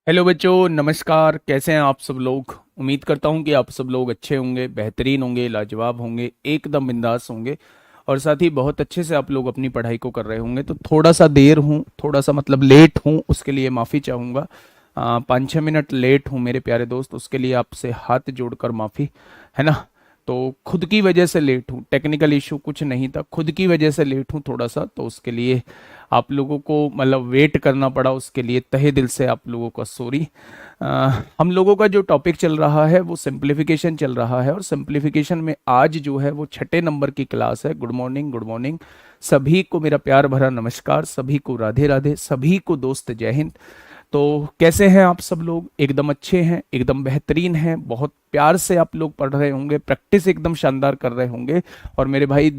Hello बच्चों, नमस्कार। कैसे हैं आप सब लोग? उम्मीद करता हूं कि आप सब लोग अच्छे होंगे, बेहतरीन होंगे, लाजवाब होंगे, एकदम बिंदास होंगे। और साथ ही बहुत अच्छे से आप लोग अपनी पढ़ाई को कर रहे होंगे। तो थोड़ा सा देर हूं, थोड़ा सा मतलब लेट हूं, उसके लिए माफ़ी चाहूँगा। 5-6 मिनट लेट हूं मेरे प्यारे दोस्त, उसके लिए आपसे हाथ जोड़कर माफ़ी, है ना। तो खुद की वजह से लेट हूँ, टेक्निकल इशू कुछ नहीं था, खुद की वजह से लेट हूँ थोड़ा सा। तो उसके लिए आप लोगों को मतलब वेट करना पड़ा, उसके लिए तहे दिल से आप लोगों का सॉरी। हम लोगों का जो टॉपिक चल रहा है वो सिंप्लीफिकेशन चल रहा है, और सिंप्लीफिकेशन में आज जो है वो 6 नंबर की क्लास है। Good morning, good morning. सभी को मेरा प्यार भरा नमस्कार, सभी को राधे राधे, सभी को दोस्त जय हिंद। तो कैसे हैं आप सब लोग? एकदम अच्छे हैं, एकदम बेहतरीन हैं, बहुत प्यार से आप लोग पढ़ रहे होंगे, प्रैक्टिस एकदम शानदार कर रहे होंगे। और मेरे भाई,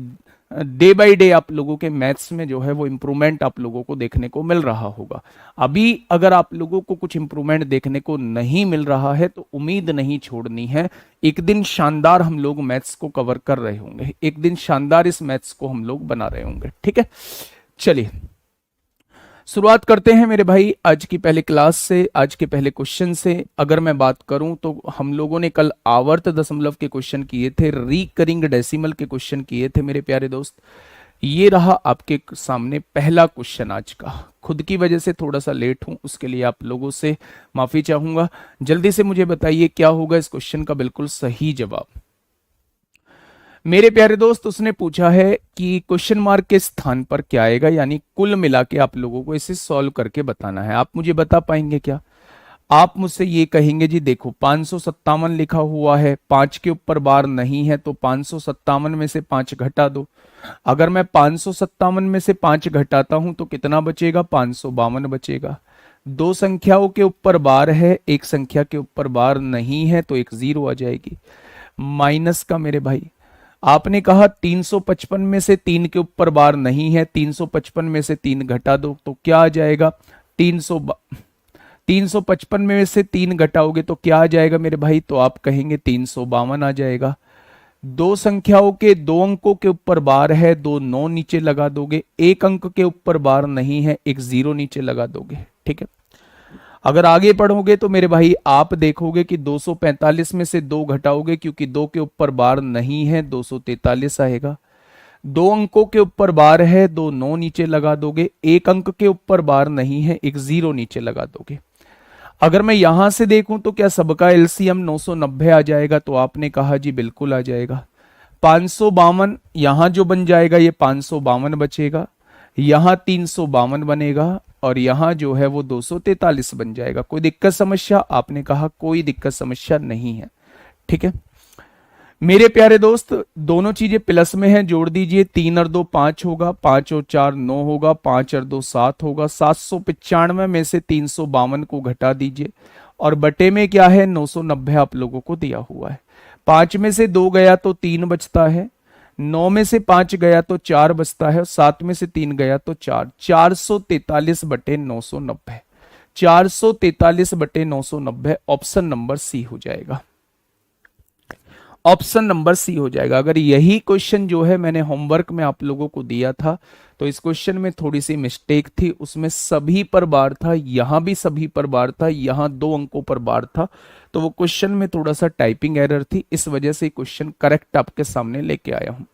डे बाय डे आप लोगों के मैथ्स में जो है वो इम्प्रूवमेंट आप लोगों को देखने को मिल रहा होगा। अभी अगर आप लोगों को कुछ इम्प्रूवमेंट देखने को नहीं मिल रहा है तो उम्मीद नहीं छोड़नी है। एक दिन शानदार हम लोग मैथ्स को कवर कर रहे होंगे, एक दिन शानदार इस मैथ्स को हम लोग बना रहे होंगे। ठीक है, चलिए शुरुआत करते हैं मेरे भाई आज की पहले क्लास से, आज के पहले क्वेश्चन से। अगर मैं बात करूं तो हम लोगों ने कल आवर्त दशमलव के क्वेश्चन किए थे, रिकरिंग डेसिमल के क्वेश्चन किए थे मेरे प्यारे दोस्त। ये रहा आपके सामने पहला क्वेश्चन आज का। खुद की वजह से थोड़ा सा लेट हूं, उसके लिए आप लोगों से माफी चाहूंगा। जल्दी से मुझे बताइए क्या होगा इस क्वेश्चन का बिल्कुल सही जवाब। मेरे प्यारे दोस्त, उसने पूछा है कि क्वेश्चन मार्क के स्थान पर क्या आएगा, यानी कुल मिला के आप लोगों को इसे सॉल्व करके बताना है। आप मुझे बता पाएंगे क्या? आप मुझसे ये कहेंगे जी देखो 557 लिखा हुआ है, 5 के ऊपर बार नहीं है, तो 557 में से 5 घटा दो। अगर मैं 557 में से 5 घटाता हूं तो कितना बचेगा? 552 बचेगा। दो संख्याओं के ऊपर बार है, एक संख्या के ऊपर बार नहीं है, तो एक जीरो आ जाएगी। माइनस का मेरे भाई, आपने कहा 355 में से 3 के ऊपर बार नहीं है, 355 में से 3 घटा दो तो क्या आ जाएगा? 300। 355 में से 3 घटाओगे तो क्या आ जाएगा मेरे भाई? तो आप कहेंगे 352 आ जाएगा। दो संख्याओं के दो अंकों के ऊपर बार है, दो नौ नीचे लगा दोगे, एक अंक के ऊपर बार नहीं है, एक जीरो नीचे लगा दोगे। ठीक है, अगर आगे पढ़ोगे तो मेरे भाई आप देखोगे कि 245 में से दो घटाओगे, क्योंकि दो के ऊपर बार नहीं है, 243 आएगा। दो अंकों के ऊपर बार है, दो नौ नीचे लगा दोगे, एक अंक के ऊपर बार नहीं है, एक जीरो नीचे लगा दोगे। अगर मैं यहां से देखूं तो क्या सबका एलसीएम 990 आ जाएगा? तो आपने कहा जी बिल्कुल आ जाएगा। 552 यहां जो बन जाएगा ये 552 बचेगा, यहां 352 बनेगा, और यहां जो है वो 243 बन जाएगा। कोई दिक्कत समस्या? आपने कहा कोई दिक्कत समस्या नहीं है। ठीक है मेरे प्यारे दोस्त, दोनों चीजें प्लस में हैं, जोड़ दीजिए। 3 और 2 5 होगा, 5 और 4 9 होगा, 5 और 2 7 होगा। 795 में से 352 को घटा दीजिए, और बटे में क्या है? 990 आप लोगों को दिया हुआ है। 5 में से 2 गया तो 3 बचता है, 9 में से 5 गया तो 4 बचता है, और 7 में से 3 गया तो 4। 443/990, 443/990 ऑप्शन नंबर सी हो जाएगा। ऑप्शन नंबर सी हो जाएगा। अगर यही क्वेश्चन जो है मैंने होमवर्क में आप लोगों को दिया था, तो इस क्वेश्चन में थोड़ी सी मिस्टेक थी, उसमें सभी पर बार था, यहां भी सभी पर बार था, यहां दो अंकों पर बार था। तो वो क्वेश्चन में थोड़ा सा टाइपिंग एरर थी, इस वजह से क्वेश्चन करेक्ट आपके सामने लेके आया हूं।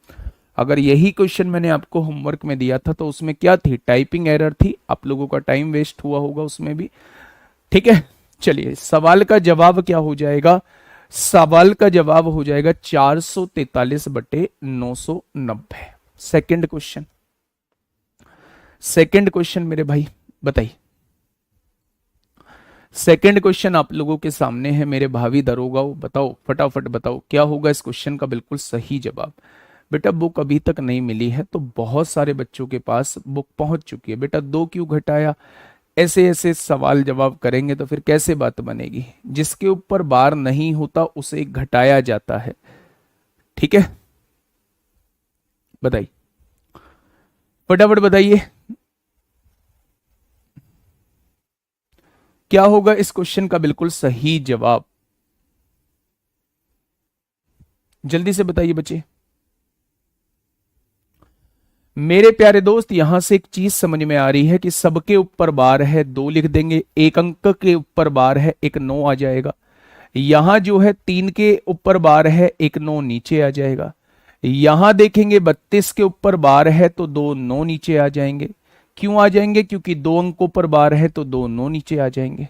अगर यही क्वेश्चन मैंने आपको होमवर्क में दिया था तो उसमें क्या थी? टाइपिंग एरर थी, आप लोगों का टाइम वेस्ट हुआ होगा उसमें भी। ठीक है, चलिए सवाल का जवाब क्या हो जाएगा? सवाल का जवाब हो जाएगा 443/990। सेकंड क्वेश्चन, सेकंड क्वेश्चन मेरे भाई बताइए। सेकंड क्वेश्चन आप लोगों के सामने है मेरे भावी दरोगाओ, बताओ फटाफट बताओ क्या होगा इस क्वेश्चन का बिल्कुल सही जवाब। बेटा बुक अभी तक नहीं मिली है, तो बहुत सारे बच्चों के पास बुक पहुंच चुकी है। बेटा दो क्यों घटाया? ऐसे ऐसे सवाल जवाब करेंगे तो फिर कैसे बात बनेगी? जिसके ऊपर बार नहीं होता उसे घटाया जाता है। ठीक है, बताइए फटाफट बताइए क्या होगा इस क्वेश्चन का बिल्कुल सही जवाब। जल्दी से बताइए बच्चे। मेरे प्यारे दोस्त, यहां से एक चीज समझ में आ रही है कि सबके ऊपर बार है, 2 लिख देंगे, एक अंक के ऊपर बार है, एक 9 आ जाएगा। यहां जो है 3 के ऊपर बार है, एक 9 नीचे आ जाएगा। यहां देखेंगे 32 के ऊपर बार है तो 2 9 नीचे आ जाएंगे। क्यों आ जाएंगे? क्योंकि 2 अंकों पर बार है तो 2 9 नीचे आ जाएंगे।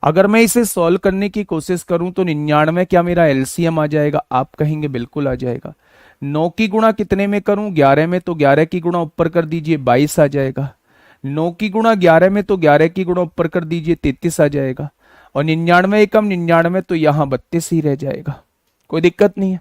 अगर मैं इसे सॉल्व करने की कोशिश करूं तो 99 क्या मेरा एलसीएम आ जाएगा? आप कहेंगे बिल्कुल आ जाएगा। 9 की गुणा कितने में करूं? 11 में, तो 11 की गुणा ऊपर कर दीजिए, 22 आ जाएगा। 9 की गुणा 11 में, तो 11 की गुणा ऊपर कर दीजिए, 33 आ जाएगा। और 99 एकम 99, तो यहां 32 ही रह जाएगा। कोई दिक्कत नहीं है।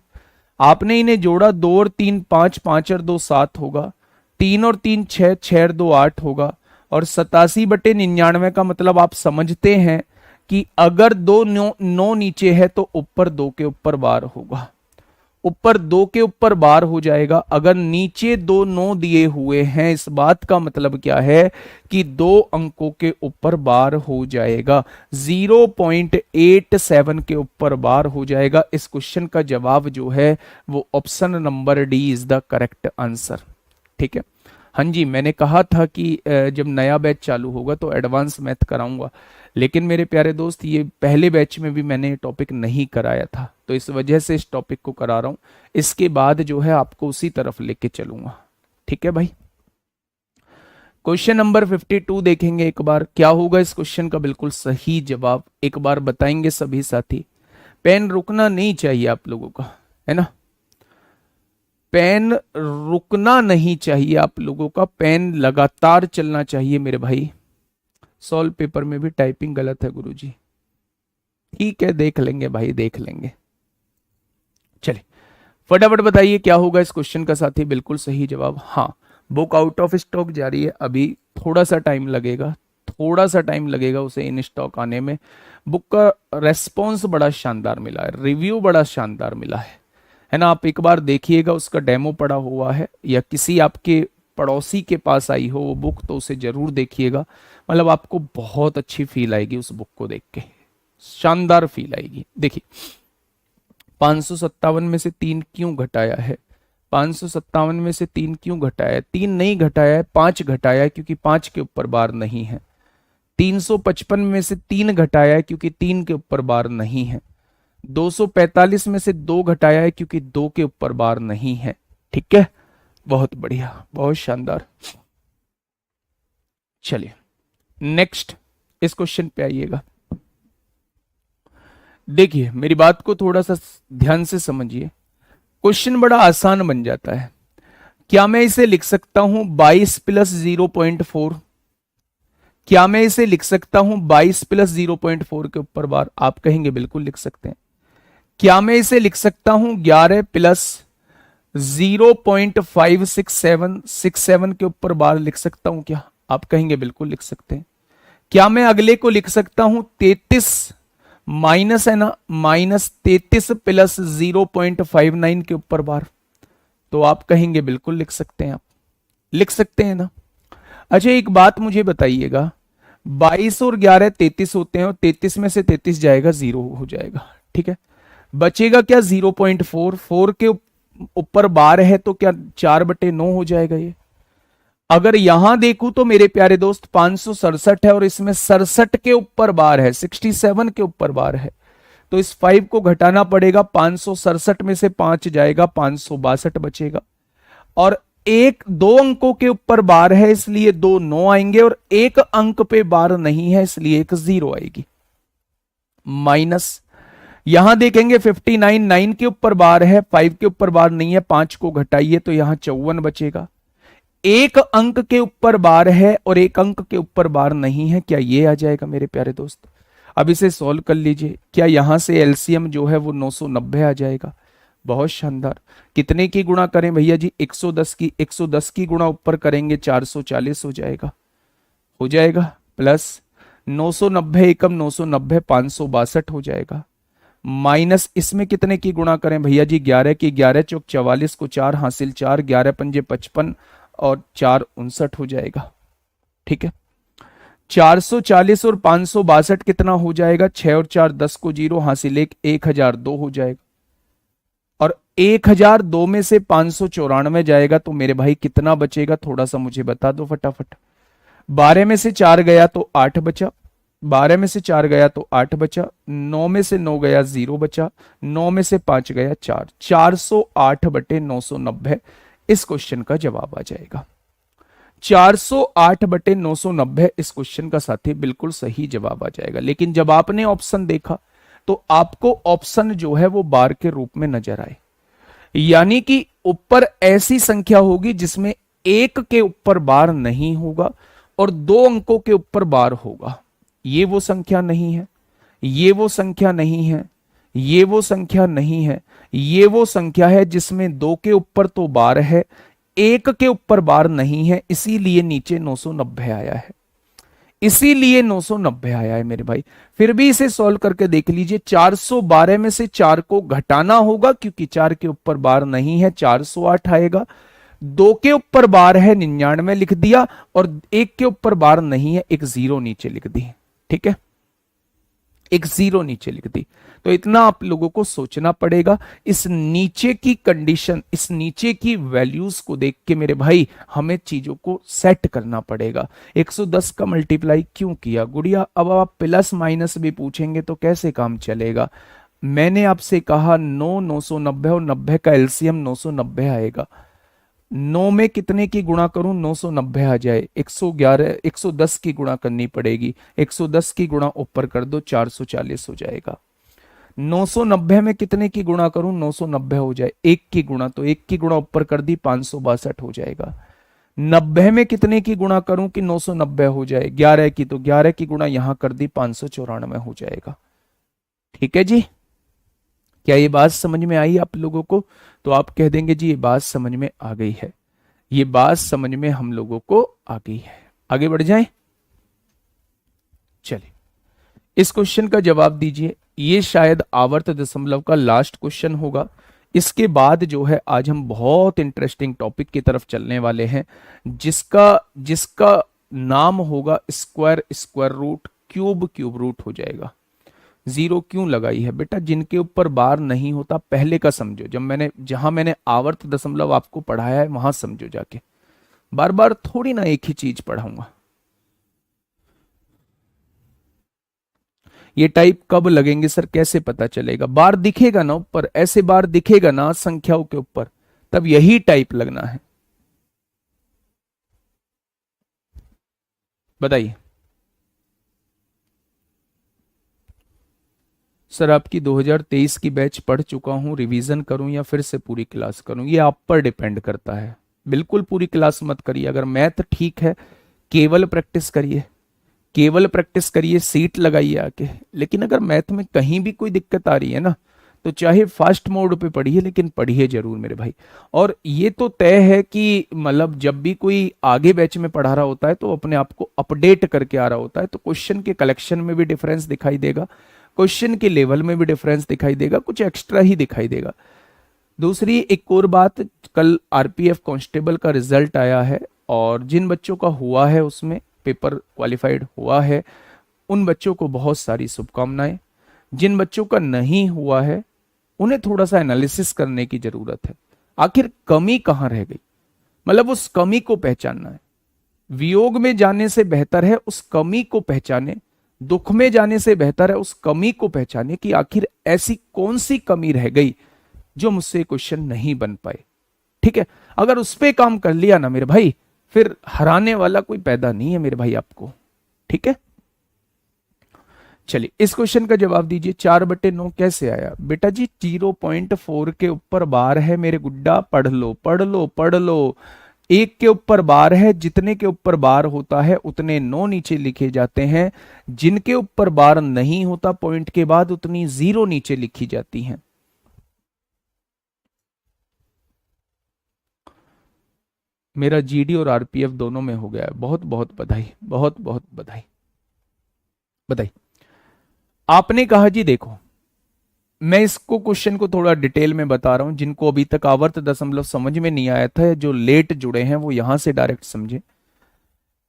आपने इन्हें जोड़ा, 2 और 3 5, 5 और 2 7 होगा, 3 और 3 6, 6 और 2 8 होगा। और 87/99 का मतलब आप समझते हैं कि अगर 2 9 नीचे है तो ऊपर 2 के ऊपर बार होगा, ऊपर 2 के ऊपर बार हो जाएगा। अगर नीचे 2 9 दिए हुए हैं, इस बात का मतलब क्या है कि 2 अंकों के ऊपर बार हो जाएगा, 0.87 के ऊपर बार हो जाएगा। इस क्वेश्चन का जवाब जो है वो option number D is the correct answer. ठीक है। हाँ जी, मैंने कहा था कि जब नया बैच चालू होगा तो एडवांस मैथ कराऊंगा, लेकिन मेरे प्यारे दोस्त ये पहले बैच में भी मैंने टॉपिक नहीं कराया था, तो इस वजह से इस टॉपिक को करा रहा हूं। इसके बाद जो है आपको उसी तरफ लेके चलूंगा। ठीक है भाई। क्वेश्चन नंबर 52 देखेंगे एक बार, क्या होगा इस क्वेश्चन का बिल्कुल सही जवाब, एक बार बताएंगे सभी साथी। पेन रुकना नहीं चाहिए आप लोगों का, है ना? पेन रुकना नहीं चाहिए आप लोगों का, पेन लगातार चलना चाहिए मेरे भाई। सॉल्व पेपर में भी टाइपिंग गलत है गुरुजी। ठीक है, देख लेंगे भाई, देख लेंगे। चलिए फटाफट बताइए क्या होगा इस क्वेश्चन का साथी, बिल्कुल सही जवाब। हाँ, बुक आउट ऑफ स्टॉक जारी है, अभी थोड़ा सा टाइम लगेगा, थोड़ा सा टाइम लगेगा उसे इन स्टॉक आने में। बुक का रेस्पॉन्स बड़ा शानदार मिला है, रिव्यू बड़ा शानदार मिला है ना? आप एक बार देखिएगा, उसका डेमो पड़ा हुआ है या किसी आपके पड़ोसी के पास आई हो वो बुक, तो उसे जरूर देखिएगा। मतलब आपको बहुत अच्छी फील आएगी उस बुक को देख के, शानदार फील आएगी। देखिए 557 में से 3 क्यों घटाया है? 557 में से 3 क्यों घटाया है? 3 नहीं घटाया है, 5 घटाया है, क्योंकि 5 के ऊपर बार नहीं है। 355 में से 3 घटाया है, क्योंकि 3 के ऊपर बार नहीं है। 245 में से 2 घटाया है, क्योंकि 2 के ऊपर बार नहीं है। ठीक है, बहुत बढ़िया, बहुत शानदार। चलिए नेक्स्ट इस क्वेश्चन पे आइएगा। देखिए मेरी बात को थोड़ा सा ध्यान से समझिए, क्वेश्चन बड़ा आसान बन जाता है। क्या मैं इसे लिख सकता हूं 22 प्लस 0.4? क्या मैं इसे लिख सकता हूं 22 प्लस 0.4 के ऊपर बार? आप कहेंगे बिल्कुल लिख सकते हैं। क्या मैं इसे लिख सकता हूं 11 प्लस 0.567 के ऊपर बार लिख सकता हूं क्या? आप कहेंगे बिल्कुल लिख सकते हैं। क्या मैं अगले को लिख सकता हूं 33 माइनस, है ना, -33 प्लस 0.59 के ऊपर बार? तो आप कहेंगे बिल्कुल लिख सकते हैं, आप लिख सकते हैं ना? अच्छा एक बात मुझे बताइएगा, 22 और 11 33 होते हैं, और 33 में से 33 जाएगा 0 हो जाएगा। ठीक है, बचेगा क्या? 0.4, 4 के ऊपर बार है तो क्या 4/9 हो जाएगा ये। अगर यहां देखूं तो मेरे प्यारे दोस्त 567 है, और इसमें 67 के ऊपर बार है, 67 के ऊपर बार है, तो इस 5 को घटाना पड़ेगा। 567 में से 5 जाएगा, 562 बचेगा। और एक 2 अंकों के ऊपर बार है, इसलिए 2 9 आएंगे, और एक अंक पे बार नहीं है, इसलिए एक 0 आएगी। माइनस यहां देखेंगे 59, 9 के ऊपर बार है, 5 के ऊपर बार नहीं है, 5 को घटाइए तो यहां 54 बचेगा। एक अंक के ऊपर बार है और एक अंक के ऊपर बार नहीं है, क्या ये आ जाएगा मेरे प्यारे दोस्त? अब इसे सॉल्व कर लीजिए, क्या यहां से एलसीएम जो है वो 990 आ जाएगा? बहुत शानदार। कितने की गुणा करें भैया जी? 110 की गुणा ऊपर करेंगे 440 हो जाएगा, हो जाएगा। प्लस 990 एकम 990, 562 हो जाएगा। माइनस इसमें कितने की गुणा करें भैया जी? 11 की, 11 चौक 44 को 4 हासिल 4, 11 पंजे 55 और 4 59 हो जाएगा। ठीक है, 440 और 562 कितना हो जाएगा? 6 और 4 10 को 0 हासिल 1, 1002 हो जाएगा। और 1002 में से 594 जाएगा तो मेरे भाई कितना बचेगा, थोड़ा सा मुझे बता दो फटाफट। 12 में से 4 गया तो 8 बचा, 12 में से 4 गया तो 8 बचा, 9 में से 9 गया 0 बचा, 9 में से 5 गया 4, 408/990 इस क्वेश्चन का जवाब आ जाएगा। 408/990 इस क्वेश्चन का साथी बिल्कुल सही जवाब आ जाएगा। लेकिन जब आपने ऑप्शन देखा तो आपको ऑप्शन जो है वो बार के रूप में नजर आए, यानी कि ऊपर ऐसी संख्या होगी जिसमें एक के ऊपर बार नहीं होगा और 2 अंकों के ऊपर बार होगा। ये वो संख्या नहीं है, ये वो संख्या नहीं है, ये वो संख्या नहीं है, ये वो संख्या है जिसमें 2 के ऊपर तो बार है, एक के ऊपर बार नहीं है, इसीलिए नीचे 990 आया है, इसीलिए 990 आया है मेरे भाई। फिर भी इसे सॉल्व करके देख लीजिए। 412 में से 4 को घटाना होगा क्योंकि 4 के ऊपर बार नहीं है, 408 आएगा। 2 के ऊपर बार है, 99 लिख दिया, और 1 के ऊपर बार नहीं है, एक 0 नीचे लिख दी। ठीक है, एक 0 नीचे लिख दी। तो इतना आप लोगों को सोचना पड़ेगा। इस नीचे की कंडीशन, इस नीचे की वैल्यूज को देख के मेरे भाई हमें चीजों को सेट करना पड़ेगा। 110 का मल्टीप्लाई क्यों किया गुड़िया? अब आप प्लस माइनस भी पूछेंगे तो कैसे काम चलेगा? मैंने आपसे कहा 9 990 और 90 का एलसीएम 990 आएगा। 9 में कितने की गुणा करूं 990 आ जाए, 111 110 की गुणा करनी पड़ेगी, 110 की गुणा ऊपर कर दो 440 हो जाएगा। 990 में कितने की गुणा करूं 990 हो जाए, 1 की गुणा, तो 1 की गुणा ऊपर कर दी 562 हो जाएगा। 90 में कितने की गुणा करूं कि 990 हो जाए, 11 की, तो 11 की गुणा यहां कर दी 594 हो जाएगा। ठीक है जी, क्या ये बात समझ में आई आप लोगों को? तो आप कह देंगे जी ये बात समझ में आ गई है, ये बात समझ में हम लोगों को आ गई है। आगे बढ़ जाएं, चलिए इस क्वेश्चन का जवाब दीजिए। ये शायद आवर्त दशमलव का लास्ट क्वेश्चन होगा। इसके बाद जो है आज हम बहुत इंटरेस्टिंग टॉपिक की तरफ चलने वाले हैं, जिसका जिसका नाम होगा square square root, cube cube root हो जाएगा। 0 क्यों लगाई है बेटा? जिनके ऊपर बार नहीं होता पहले का समझो, जहां मैंने आवर्त दशमलव आपको पढ़ाया है वहां समझो जाके, बार बार थोड़ी ना एक ही चीज पढ़ाऊंगा। ये टाइप कब लगेंगे सर, कैसे पता चलेगा? बार दिखेगा ना ऊपर, ऐसे बार दिखेगा ना संख्याओं के ऊपर, तब यही टाइप लगना है। बताइए सर, आपकी 2023 की बैच पढ़ चुका हूं, रिवीजन करूं या फिर से पूरी क्लास करूं? ये आप पर डिपेंड करता है। बिल्कुल पूरी क्लास मत करिए। अगर मैथ ठीक है केवल प्रैक्टिस करिए, केवल प्रैक्टिस करिए, सीट लगाइए आके। लेकिन अगर मैथ में कहीं भी कोई दिक्कत आ रही है ना, तो चाहे फास्ट मोड पे पढ़िए लेकिन पढ़िए जरूर मेरे भाई। और ये तो तय है कि मतलब जब भी कोई आगे बैच में पढ़ा रहा होता है तो अपने आप को अपडेट करके आ रहा होता है, तो क्वेश्चन के कलेक्शन में भी डिफरेंस दिखाई देगा, क्वेश्चन के लेवल में भी डिफरेंस दिखाई देगा, कुछ एक्स्ट्रा ही दिखाई देगा। दूसरी एक और बात, कल आरपीएफ कांस्टेबल का रिजल्ट आया है और जिन बच्चों का हुआ है उसमें पेपर क्वालिफाइड हुआ है, उन बच्चों को बहुत सारी शुभकामनाएं। जिन बच्चों का नहीं हुआ है उन्हें थोड़ा सा एनालिसिस करने की जरूरत है। आखिर कमी कहां रह गई, मतलब उस कमी को पहचानना है। वियोग में जाने से बेहतर है उस कमी को पहचाने, दुख में जाने से बेहतर है उस कमी को पहचाने कि आखिर ऐसी कौन सी कमी रह गई जो मुझसे क्वेश्चन नहीं बन पाए। ठीक है, अगर उस पर काम कर लिया ना मेरे भाई, फिर हराने वाला कोई पैदा नहीं है मेरे भाई आपको। ठीक है, चलिए इस क्वेश्चन का जवाब दीजिए। 4/9 कैसे आया बेटा जी? 0.4 के ऊपर बार है मेरे गुड्डा, पढ़ लो पढ़ लो पढ़ लो। 1 के ऊपर बार है, जितने के ऊपर बार होता है उतने 9 नीचे लिखे जाते हैं, जिनके ऊपर बार नहीं होता पॉइंट के बाद उतनी 0 नीचे लिखी जाती हैं। मेरा जीडी और आरपीएफ दोनों में हो गया है, बहुत बहुत बधाई, बहुत बहुत बधाई बधाई। आपने कहा जी देखो, मैं इसको क्वेश्चन को थोड़ा डिटेल में बता रहा हूं, जिनको अभी तक आवर्त दशमलव समझ में नहीं आया था, जो लेट जुड़े हैं वो यहां से डायरेक्ट समझे।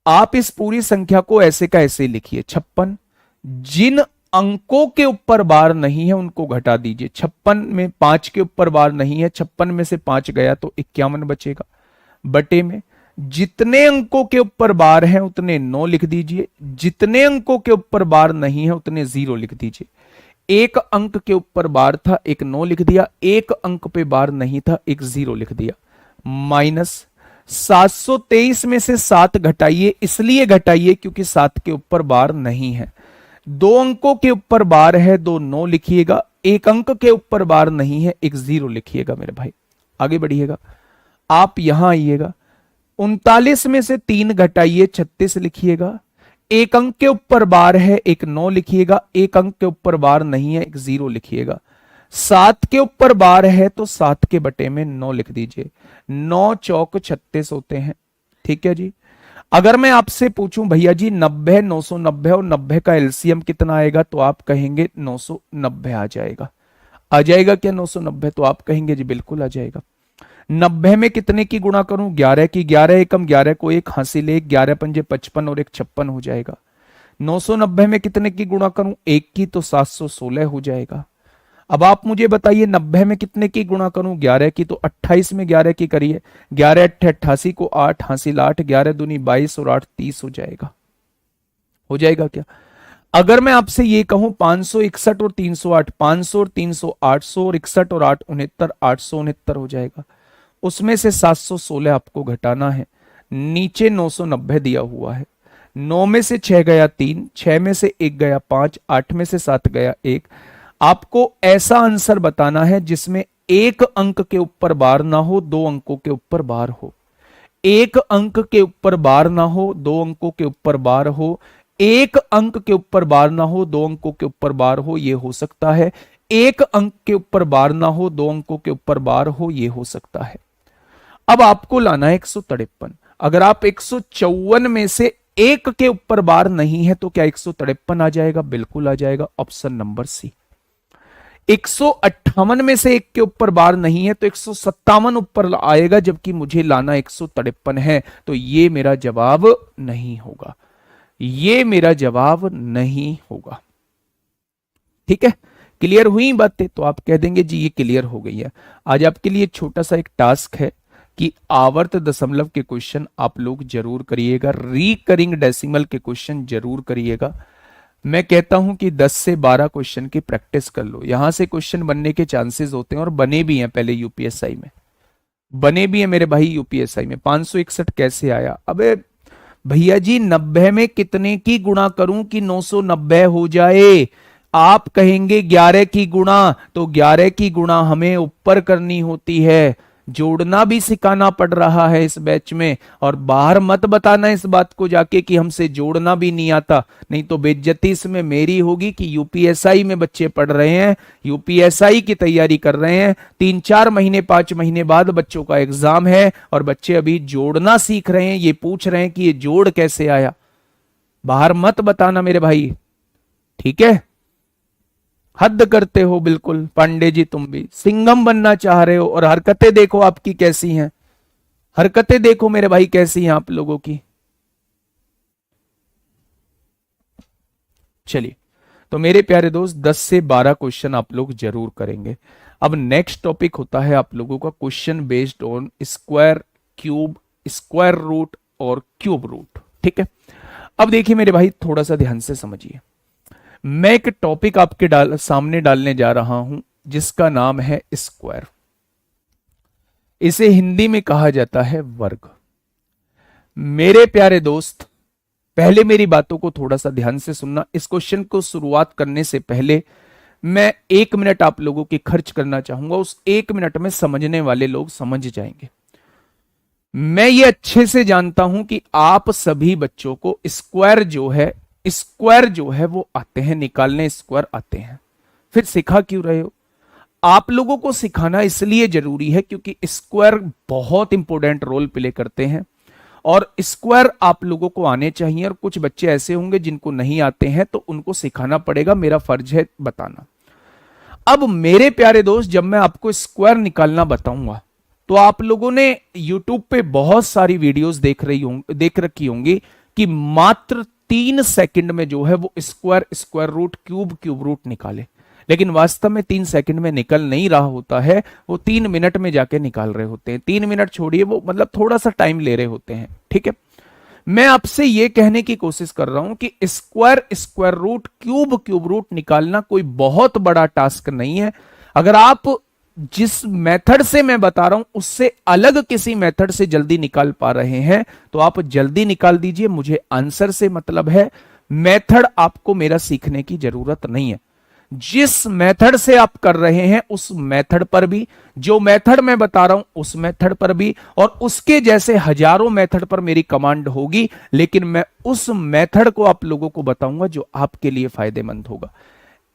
आप इस पूरी संख्या को ऐसे का ऐसे लिखिए, 56। जिन अंकों के ऊपर बार नहीं है उनको घटा दीजिए। 56 में 5 के ऊपर बार नहीं है, 56 में से 5 गया तो 51 बचेगा। बटे में जितने अंकों के ऊपर बार है उतने 9 लिख दीजिए, जितने अंकों के ऊपर बार नहीं है उतने 0 लिख दीजिए। एक अंक के ऊपर बार था, एक 9 लिख दिया, एक अंक पे बार नहीं था, एक 0 लिख दिया। माइनस 723 में से 7 घटाइए, इसलिए घटाइए क्योंकि 7 के ऊपर बार नहीं है। दो अंकों के ऊपर बार है, दो 9 लिखिएगा, एक अंक के ऊपर बार नहीं है, एक 0 लिखिएगा मेरे भाई। आगे बढ़िएगा, आप यहां आइएगा, 39 में से 3 घटाइए, 36 लिखिएगा। एक अंक के ऊपर बार है, एक 9 लिखिएगा, एक अंक के ऊपर बार नहीं है, एक 0 लिखिएगा। 7 के ऊपर बार है तो 7 के बटे में 9 लिख दीजिए। 9 चौक 36 होते हैं, ठीक है जी। अगर मैं आपसे पूछूं भैया जी 90, 990 और 90 का एलसीएम कितना आएगा, तो आप कहेंगे 990 आ जाएगा। आ जाएगा क्या 990? तो आप कहेंगे जी बिल्कुल आ जाएगा। 90 में कितने की गुणा करूं? 11 की। 11 एकम 11 को एक हासिल, 1 11 पंजे 55 और 1 56 हो जाएगा। 990 में कितने की गुणा करूं? 1 की, तो 716 हो जाएगा। अब आप मुझे बताइए 90 में कितने की गुणा करूं? 11 की, तो 28 में 11 की करिए। 11 अट्ठे 88 को 8 हासिल 8, 11 दूनी 22 और 8 30 हो जाएगा। हो जाएगा क्या? अगर मैं आपसे ये कहूं 561 और 308, 500 और 300 800 और 61 और 8 69, 869 हो जाएगा। उसमें से 716 आपको घटाना है। नीचे 990 दिया हुआ है। 9 में से 6 गया 3, 6 में से 1 गया 5, 8 में से 7 गया 1। आपको ऐसा आंसर बताना है जिसमें एक अंक के ऊपर बार ना हो, दो अंकों के ऊपर बार हो। एक अंक के ऊपर बार ना हो, दो अंकों के ऊपर बार हो। एक अंक के ऊपर बार ना हो, दो अंकों के ऊपर बार हो, यह हो सकता है। एक अंक के ऊपर बार ना हो, दो अंकों के ऊपर बार हो, यह हो सकता है। अब आपको लाना है 153। अगर आप 154 में से एक के ऊपर बार नहीं है तो क्या 153 आ जाएगा? बिल्कुल आ जाएगा, ऑप्शन नंबर सी। 158 में से एक के ऊपर बार नहीं है तो 157 ऊपर आएगा, जबकि मुझे लाना 153 है, तो ये मेरा जवाब नहीं होगा। ये मेरा जवाब नहीं होगा। ठीक है, क्लियर हुई बातें? तो आप कह देंगे जी ये क्लियर हो गई है। आज आपके लिए छोटा सा एक टास्क है कि आवर्त दशमलव के क्वेश्चन आप लोग जरूर करिएगा, रिकरिंग डेसिमल के क्वेश्चन जरूर करिएगा। मैं कहता हूं कि 10 से 12 क्वेश्चन की प्रैक्टिस कर लो। यहां से क्वेश्चन बनने के चांसेस होते हैं और बने भी हैं, पहले यूपीएसआई में बने भी हैं मेरे भाई। यूपीएसआई में 561 कैसे आया? अबे भैया जी 90 में कितने की गुणा करूं कि 990 हो जाए? आप कहेंगे 11 की गुणा, तो 11 की गुणा हमें ऊपर करनी होती है। जोड़ना भी सिखाना पड़ रहा है इस बैच में। और बाहर मत बताना इस बात को जाके कि हमसे जोड़ना भी नहीं आता, नहीं तो बेइज्जती इसमें मेरी होगी कि यूपीएसआई में बच्चे पढ़ रहे हैं, यूपीएसआई की तैयारी कर रहे हैं, 3-4 महीने 5 महीने बाद बच्चों का एग्जाम है और बच्चे अभी जोड़ना सीख रहे हैं। ये पूछ रहे हैं कि ये जोड़ कैसे आया। बाहर मत बताना मेरे भाई, ठीक है? हद करते हो बिल्कुल पांडे जी, तुम भी सिंघम बनना चाह रहे हो और हरकतें देखो आपकी कैसी हैं। हरकतें देखो मेरे भाई कैसी हैं आप लोगों की। चलिए, तो मेरे प्यारे दोस्त 10 से 12 क्वेश्चन आप लोग जरूर करेंगे। अब नेक्स्ट टॉपिक होता है आप लोगों का question based on square, cube, square root और क्यूब रूट। ठीक है, अब देखिए मेरे भाई थोड़ा सा ध्यान से समझिए। मैं एक टॉपिक आपके सामने डालने जा रहा हूं जिसका नाम है स्क्वायर। इसे हिंदी में कहा जाता है वर्ग। मेरे प्यारे दोस्त, पहले मेरी बातों को थोड़ा सा ध्यान से सुनना। इस क्वेश्चन को शुरुआत करने से पहले मैं 1 मिनट आप लोगों की खर्च करना चाहूंगा। उस 1 मिनट में समझने वाले लोग समझ जाएंगे। मैं ये अच्छे से जानता हूं कि आप सभी बच्चों को स्क्वायर जो है वो आते हैं, निकालने स्क्वायर आते हैं। फिर सिखा क्यों रहे हो? आप लोगों को सिखाना इसलिए जरूरी है क्योंकि स्क्वायर बहुत इंपॉर्टेंट रोल प्ले करते हैं और स्क्वायर आप लोगों को आने चाहिए। और कुछ बच्चे ऐसे होंगे जिनको नहीं आते हैं, तो उनको सिखाना पड़ेगा, मेरा फर्ज है बताना। अब मेरे प्यारे दोस्त, जब मैं आपको स्क्वायर निकालना बताऊंगा तो आप लोगों ने YouTube पे बहुत सारी वीडियोस देख रखी होंगी कि मात्र 3 सेकंड में जो है वो square square root cube cube root निकाले, लेकिन वास्तव में 3 सेकंड में निकल नहीं रहा होता है, वो 3 मिनट में जाके निकाल रहे होते हैं। 3 मिनट छोड़िए, वो मतलब थोड़ा सा टाइम ले रहे होते हैं। ठीक है, मैं आपसे ये कहने की कोशिश कर रहा हूं कि square square root cube cube root निकालना कोई बहुत बड़ा टास्क नहीं है। अगर आप जिस मेथड से मैं बता रहा हूं उससे अलग किसी मेथड से जल्दी निकाल पा रहे हैं तो आप जल्दी निकाल दीजिए, मुझे आंसर से मतलब है। मेथड आपको मेरा सीखने की जरूरत नहीं है। जिस मेथड से आप कर रहे हैं उस मेथड पर भी, जो मेथड मैं बता रहा हूं उस मेथड पर भी, और उसके जैसे हजारों मेथड पर मेरी कमांड होगी, लेकिन मैं उस मेथड को आप लोगों को बताऊंगा जो आपके लिए फायदेमंद होगा।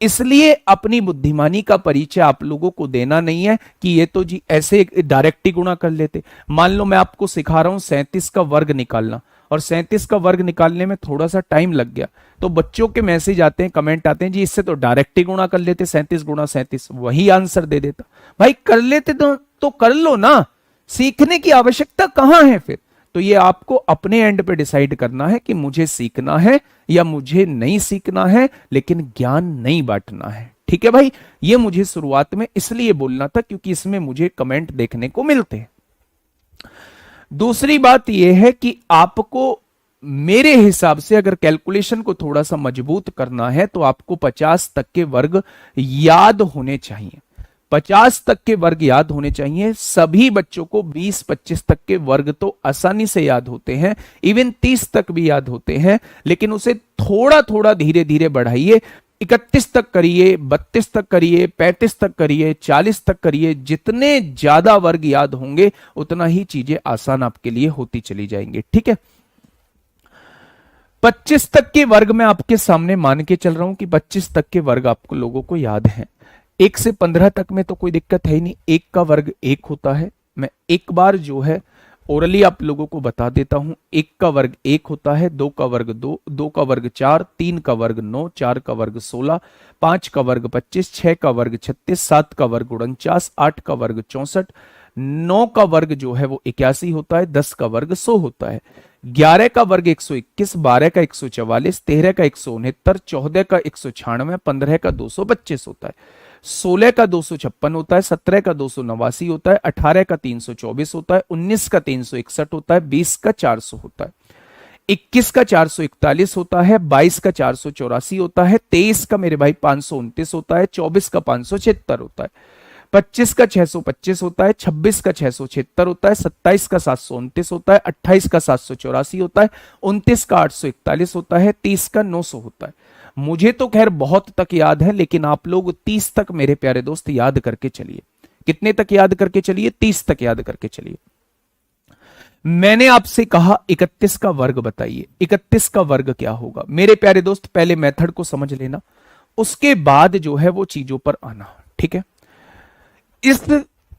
इसलिए अपनी बुद्धिमानी का परिचय आप लोगों को देना नहीं है कि ये तो जी ऐसे डायरेक्ट ही गुणा कर लेते। मान लो मैं आपको सिखा रहा हूं 37 का वर्ग निकालना, और 37 का वर्ग निकालने में थोड़ा सा टाइम लग गया, तो बच्चों के मैसेज आते हैं, कमेंट आते हैं, जी इससे तो डायरेक्ट ही गुणा कर लेते, 37 गुणा 37 वही आंसर दे देता। भाई कर लेते तो कर लो ना, सीखने की आवश्यकता कहां है फिर? तो ये आपको अपने एंड पे डिसाइड करना है कि मुझे सीखना है या मुझे नहीं सीखना है, लेकिन ज्ञान नहीं बांटना है। ठीक है भाई, ये मुझे शुरुआत में इसलिए बोलना था क्योंकि इसमें मुझे कमेंट देखने को मिलते हैं। दूसरी बात यह है कि आपको मेरे हिसाब से अगर कैलकुलेशन को थोड़ा सा मजबूत करना है तो आपको 50 तक के वर्ग याद होने चाहिए। 50 तक के वर्ग याद होने चाहिए। सभी बच्चों को 20-25 तक के वर्ग तो आसानी से याद होते हैं, इवन 30 तक भी याद होते हैं, लेकिन उसे थोड़ा थोड़ा धीरे धीरे बढ़ाइए। 31 तक करिए, 32 तक करिए, 35 तक करिए, 40 तक करिए। जितने ज्यादा वर्ग याद होंगे उतना ही चीजें आसान आपके लिए होती चली जाएंगी। ठीक है, 25 तक के वर्ग मैं आपके सामने मान के चल रहा हूं कि 25 तक के वर्ग आपको लोगों को याद हैं। 1 से 15 तक में तो कोई दिक्कत है ही नहीं। 1 का वर्ग 1 होता है। मैं एक बार जो है ओरली आप लोगों को बता देता हूं। 1 का वर्ग 1 होता है, 2 का वर्ग 2, 2 का वर्ग 4, 3 का वर्ग 9, 4 का वर्ग 16, 5 का वर्ग 25, 6 का वर्ग 36, 7 का वर्ग 49, 8 का वर्ग 64, 9 का वर्ग जो है वो 81 होता है, 10 का वर्ग 100 होता है, 11 का वर्ग 121, 12 का 144, 13 का 169, 14 का 196, 15 का 225 होता है, 16 का 256 होता है, 17 का 289 होता है, 18 का 324 होता है, 19 का 361 होता है, 20 का 400 होता है, 21 का 441 होता है, 22 का 484 होता है, 23 का मेरे भाई 529 होता है, 24 का 576 होता है, 25 का 625 होता है, 26 का 676 होता है, 27 का 729 होता है, 28 का 784 होता है, 29 का 841 होता है, 30 का 900 होता है। मुझे तो खैर बहुत तक याद है, लेकिन आप लोग 30 तक मेरे प्यारे दोस्त याद करके चलिए। कितने तक याद करके चलिए? 30 तक याद करके चलिए। मैंने आपसे कहा 31 का वर्ग बताइए। 31 का वर्ग क्या होगा? मेरे प्यारे दोस्त पहले मेथड को समझ लेना, उसके बाद जो है वो चीजों पर आना। ठीक है, इस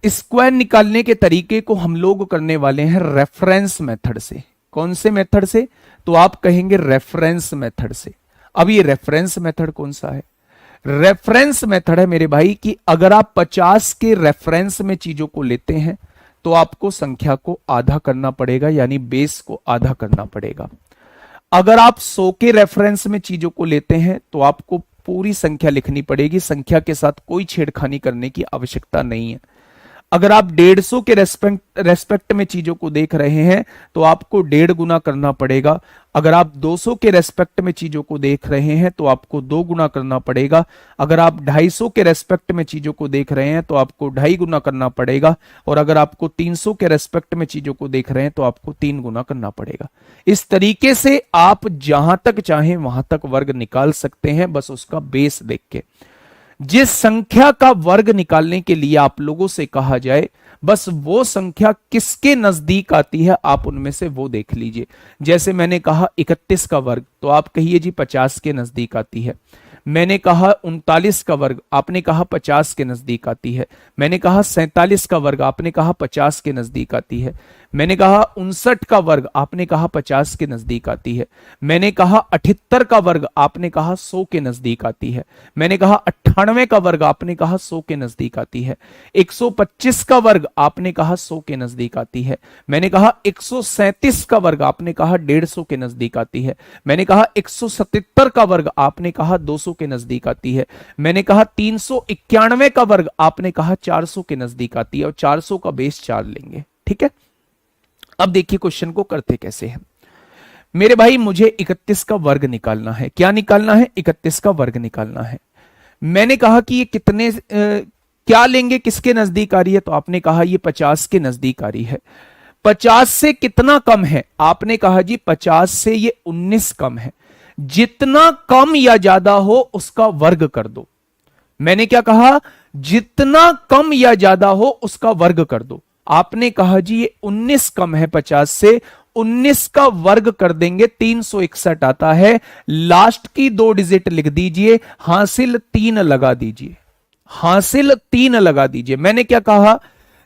स्क्वायर निकालने के तरीके को हम लोग करने वाले हैं रेफरेंस मेथड से। कौन से मेथड से? तो आप कहेंगे रेफरेंस मेथड से। अब ये रेफरेंस मेथड कौन सा है? रेफरेंस मेथड है मेरे भाई कि अगर आप 50 के रेफरेंस में चीजों को लेते हैं तो आपको संख्या को आधा करना पड़ेगा, यानी बेस को आधा करना पड़ेगा। अगर आप 100 के रेफरेंस में चीजों को लेते हैं तो आपको पूरी संख्या लिखनी पड़ेगी, संख्या के साथ कोई छेड़खानी करने की आवश्यकता नहीं है। अगर आप 150 के रेस्पेक्ट में चीजों को देख रहे हैं तो आपको 1.5 गुना करना पड़ेगा। अगर आप 200 के रेस्पेक्ट में चीजों को देख रहे हैं तो आपको 2 गुना करना पड़ेगा। अगर आप 250 के रेस्पेक्ट में चीजों को देख रहे हैं तो आपको 2.5 गुना करना पड़ेगा। और अगर आपको 300 के रेस्पेक्ट में चीजों को देख रहे हैं तो आपको 3 गुना करना पड़ेगा। इस तरीके से आप जहां तक चाहें वहां तक वर्ग निकाल सकते हैं, बस उसका बेस देख के। जिस संख्या का वर्ग निकालने के लिए आप लोगों से कहा जाए, बस वो संख्या किसके नजदीक आती है आप उनमें से वो देख लीजिए। जैसे मैंने कहा 31 का वर्ग, तो आप कहिए जी 50 के नजदीक आती है। मैंने कहा 39 का वर्ग, आपने कहा 50 के नजदीक आती है। मैंने कहा 47 का वर्ग, आपने कहा 50 के नजदीक आती है। मैंने कहा 59 का वर्ग, आपने कहा 50 के नजदीक आती है। मैंने कहा 78 का वर्ग, आपने कहा 100 के नजदीक आती है। मैंने कहा 98 का वर्ग, आपने कहा 100 के नजदीक आती है। 125 का वर्ग, आपने कहा 100 के नजदीक आती है। मैंने कहा 137 का वर्ग, आपने कहा 150 के नजदीक आती है। मैंने कहा 177 का वर्ग, आपने कहा 200 के नजदीक आती है। मैंने कहा 391 का वर्ग, आपने कहा 400 के नजदीक आती है, और 400 का बेस 4 लेंगे। ठीक है, अब देखिए क्वेश्चन को करते कैसे हैं मेरे भाई। मुझे 31 का वर्ग निकालना है। क्या निकालना है? 31 का वर्ग निकालना है। मैंने कहा कि ये कितने क्या लेंगे, किसके नजदीक आ रही है? तो आपने कहा ये 50 के नजदीक आ रही है। 50 से कितना कम है? आपने कहा जी 50 से ये 19 कम है। जितना कम या ज्यादा हो उसका वर्ग कर दो। मैंने क्या कहा? जितना कम या ज्यादा हो उसका वर्ग कर दो। आपने कहा जी ये 19 कम है 50 से, 19 का वर्ग कर देंगे 361 आता है। लास्ट की 2 डिजिट लिख दीजिए, हासिल 3 लगा दीजिए, हासिल 3 लगा दीजिए। मैंने क्या कहा?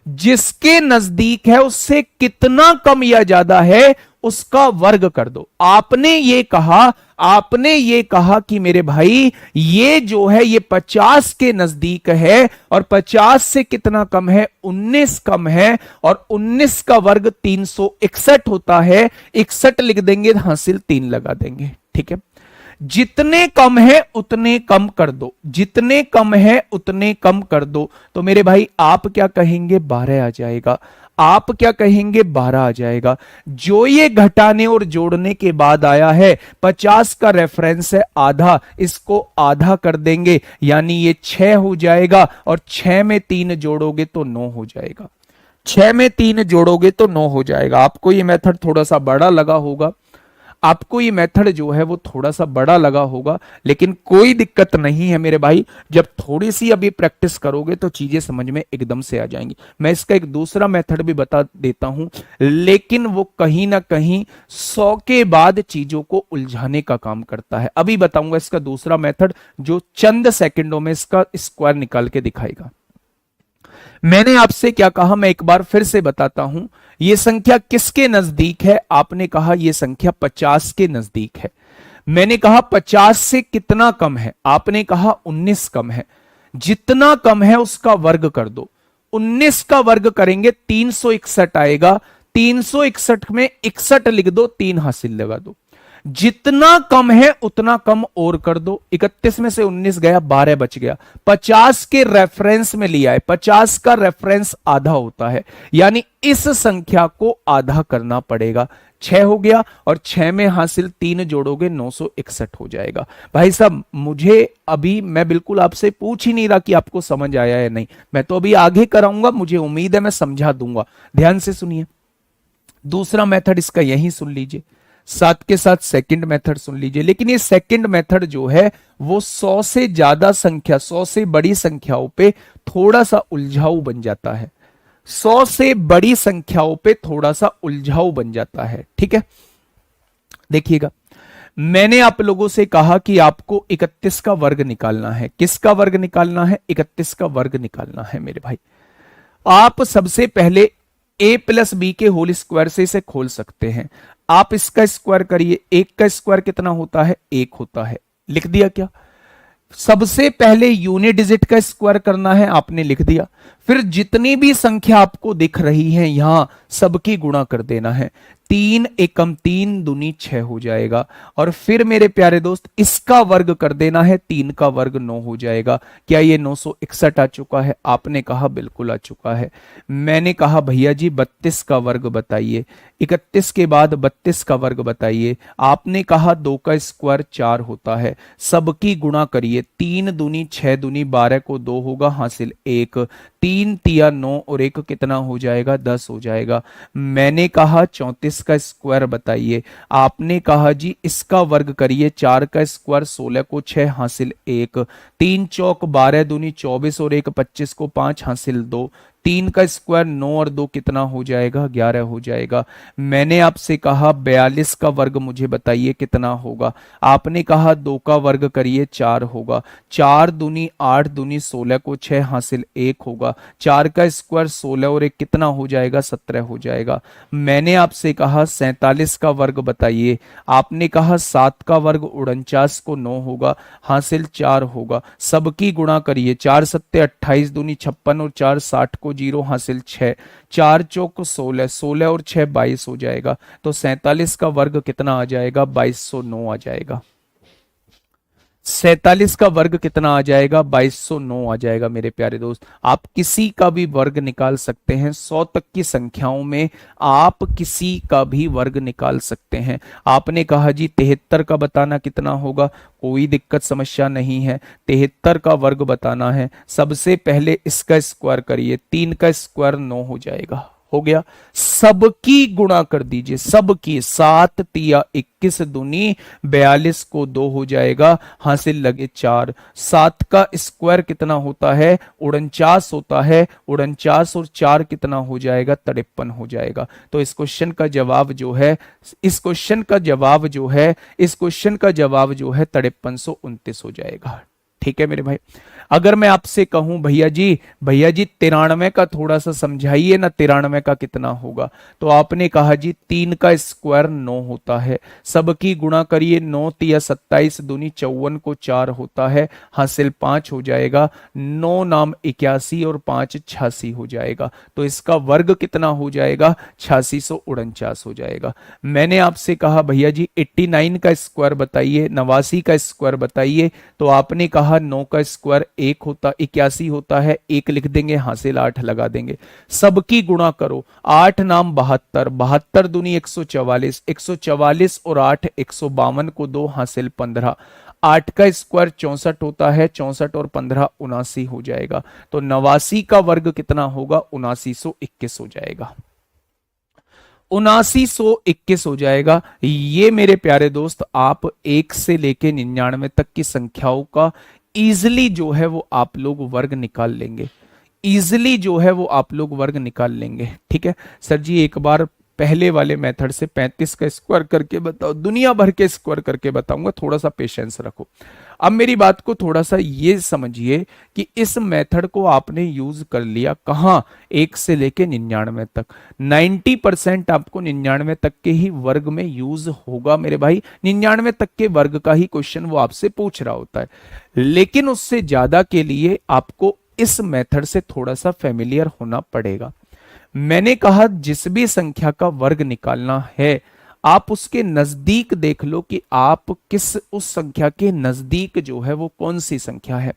जिसके नजदीक है उससे कितना कम या ज्यादा है उसका वर्ग कर दो। आपने ये कहा कि मेरे भाई ये जो है ये 50 के नजदीक है, और 50 से कितना कम है? 19 कम है, और 19 का वर्ग 361 होता है। 61 लिख देंगे, हासिल 3 लगा देंगे। ठीक है, जितने कम है उतने कम कर दो, जितने कम है उतने कम कर दो। तो मेरे भाई आप क्या कहेंगे? 12 आ जाएगा। आप क्या कहेंगे? 12 आ जाएगा। जो ये घटाने और जोड़ने के बाद आया है, 50 का रेफरेंस है आधा, इसको आधा कर देंगे, यानी ये 6 हो जाएगा, और 6 में 3 जोड़ोगे तो 9 हो जाएगा। 6 में 3 जोड़ोगे तो 9 हो जाएगा। आपको ये मेथड थोड़ा सा बड़ा लगा होगा, आपको ये मेथड जो है वो थोड़ा सा बड़ा लगा होगा, लेकिन कोई दिक्कत नहीं है मेरे भाई। जब थोड़ी सी अभी प्रैक्टिस करोगे तो चीजें समझ में एकदम से आ जाएंगी। मैं इसका एक दूसरा मेथड भी बता देता हूं, लेकिन वो कहीं ना कहीं 100 के बाद चीजों को उलझाने का काम करता है। अभी बताऊंगा इसका दूसरा मेथड, जो चंद सेकंडों में इसका स्क्वायर निकाल के दिखाएगा। मैंने आपसे क्या कहा, मैं एक बार फिर से बताता हूं। यह संख्या किसके नजदीक है? आपने कहा यह संख्या 50 के नजदीक है। मैंने कहा 50 से कितना कम है? आपने कहा 19 कम है। जितना कम है उसका वर्ग कर दो। 19 का वर्ग करेंगे 361 आएगा। 361 में 61 लिख दो, 3 हासिल लगा दो। जितना कम है उतना कम और कर दो। 31 में से 19 गया, 12 बच गया। 50 के रेफरेंस में लिया है, 50 का रेफरेंस आधा होता है, यानी इस संख्या को आधा करना पड़ेगा। 6 हो गया, और 6 में हासिल 3 जोड़ोगे 961 हो जाएगा। भाई साहब मुझे अभी, मैं बिल्कुल आपसे पूछ ही नहीं रहा कि आपको समझ आया या नहीं, मैं तो अभी आगे कराऊंगा, मुझे उम्मीद है मैं समझा दूंगा। ध्यान से सुनिए, दूसरा मेथड इसका यही सुन लीजिए, साथ के साथ सेकंड मेथड सुन लीजिए। लेकिन ये सेकंड मेथड जो है वो 100 से ज्यादा संख्या, 100 से बड़ी संख्याओं पे थोड़ा सा उलझाऊ बन जाता है। 100 से बड़ी संख्याओं पे थोड़ा सा उलझाऊ बन जाता है। ठीक है, देखिएगा, मैंने आप लोगों से कहा कि आपको 31 का वर्ग निकालना है। किसका वर्ग निकालना है? 31 का वर्ग निकालना है मेरे भाई। आप सबसे पहले a प्लस बी के होल स्क्वायर से इसे खोल सकते हैं। आप इसका स्क्वायर करिए, 1 का स्क्वायर कितना होता है? 1 होता है। लिख दिया क्या? सबसे पहले यूनिट डिजिट का स्क्वायर करना है, आपने लिख दिया। फिर जितनी भी संख्या आपको दिख रही है यहां सबकी गुणा कर देना है। 3 एकम 3 दूनी 6 हो जाएगा। और फिर मेरे प्यारे दोस्त इसका वर्ग कर देना है, 3 का वर्ग 9 हो जाएगा। क्या ये 961 आ चुका है? आपने कहा बिल्कुल आ चुका है। मैंने कहा भैया जी 32 का वर्ग बताइए। 31 के बाद 32 का वर्ग बताइए। आपने कहा 2 का स्क्वायर 4 होता है। सबकी गुणा करिए, 3 दूनी 6 दूनी 12 को 2 होगा, हासिल 1। 3 तिया 9 और 1 कितना हो जाएगा? 10 हो जाएगा। मैंने कहा 34 का स्क्वायर बताइए। आपने कहा जी इसका वर्ग करिए, 4 का स्क्वायर 16 को 6 हासिल 1। 3 चौक 12 दूनी 24 और 1 25 को 5 हासिल 2। 3 का स्क्वायर 9 और 2 कितना हो जाएगा, 11 हो जाएगा। मैंने आपसे कहा 42 का वर्ग मुझे बताइए कितना होगा, आपने कहा 2 का वर्ग करिए 4 होगा। 4 दूनी 8 दूनी 16 को 6 हासिल 1 होगा। 4 का स्क्वायर 16 और 1 कितना हो जाएगा, 17 हो जाएगा। मैंने आपसे कहा 47 का वर्ग बताइए, आपने कहा 7 का वर्ग 49 को 9 होगा, हासिल 4 होगा। सबकी गुणा करिए, 4 सत्ते 28 दूनी 56 और 4 60 को 0 हासिल 6, 4 चौक 16, 16 और 6 22 हो जाएगा। तो 47 का वर्ग कितना आ जाएगा, 2209 आ जाएगा। 47 का वर्ग कितना आ जाएगा, 2209 आ जाएगा। मेरे प्यारे दोस्त, आप किसी का भी वर्ग निकाल सकते हैं, 100 तक की संख्याओं में आप किसी का भी वर्ग निकाल सकते हैं। आपने कहा जी 73 का बताना कितना होगा, कोई दिक्कत समस्या नहीं है। 73 का वर्ग बताना है, सबसे पहले इसका स्क्वायर करिए, 3 का स्क्वायर 9 हो जाएगा, हो गया। सबकी गुणा कर दीजिए, सबकी, 7 तिया 21 दूनी 42 को 2 हो जाएगा, हासिल लगे 4। 7 का स्क्वायर कितना होता है, 49 होता है। 49 और 4 कितना हो जाएगा, 53 हो जाएगा। तो इस क्वेश्चन का जवाब जो है, इस क्वेश्चन का जवाब जो है, इस क्वेश्चन का जवाब जो है 5329 हो जाएगा। ठीक है मेरे भाई। अगर मैं आपसे कहूं भैया जी, भैया जी 93 का थोड़ा सा समझाइए ना, 93 का कितना होगा, तो आपने कहा जी 3 का स्क्वायर 9 होता है। सबकी गुणा करिए, 9 तिया 27 दूनी 54 को 4 होता है, हासिल 5 हो जाएगा। 9 नाम 81 और 5 86 हो जाएगा। तो इसका वर्ग कितना हो जाएगा, 8649 हो जाएगा। मैंने आपसे कहा भैया जी 89 का स्क्वायर बताइए, 89 का स्क्वायर बताइए, तो आपने कहा 9 का स्क्वायर 1 होता, 81 होता है, 1 लिख देंगे, हासिल 8 लगा देंगे। सबकी गुणा करो, 8 नाम 72, 72 दूनी 144, 144 और 8 152 को 2 हासिल 15। 8 का स्क्वायर 64 होता है, 64 और 15 79 हो जाएगा। तो 89 का वर्ग कितना होगा, 7921 हो जाएगा। 7921 हो जाएगा। ये मेरे प्यारे दोस्त आप 1 से लेके 99 तक की संख्याओं का इजिली जो है वो आप लोग वर्ग निकाल लेंगे, इजिली जो है वो आप लोग वर्ग निकाल लेंगे। ठीक है सर जी, एक बार पहले वाले मेथड से 35 का स्क्वायर करके बताओ, दुनिया भर के स्क्वायर करके बताऊंगा, थोड़ा सा पेशेंस रखो। अब मेरी बात को थोड़ा सा ये समझिए कि इस मेथड को आपने यूज कर लिया कहां, 1 से लेके 99 तक। 90% आपको 99 तक के ही वर्ग में यूज होगा मेरे भाई, 99 तक के वर्ग का ही क्वेश्चन वो आपसे पूछ रहा होता है। लेकिन उससे ज्यादा के लिए आपको इस मेथड से थोड़ा सा फेमिलियर होना पड़ेगा। मैंने कहा जिस भी संख्या का वर्ग निकालना है, आप उसके नजदीक देख लो कि आप किस, उस संख्या के नजदीक जो है वो कौन सी संख्या है।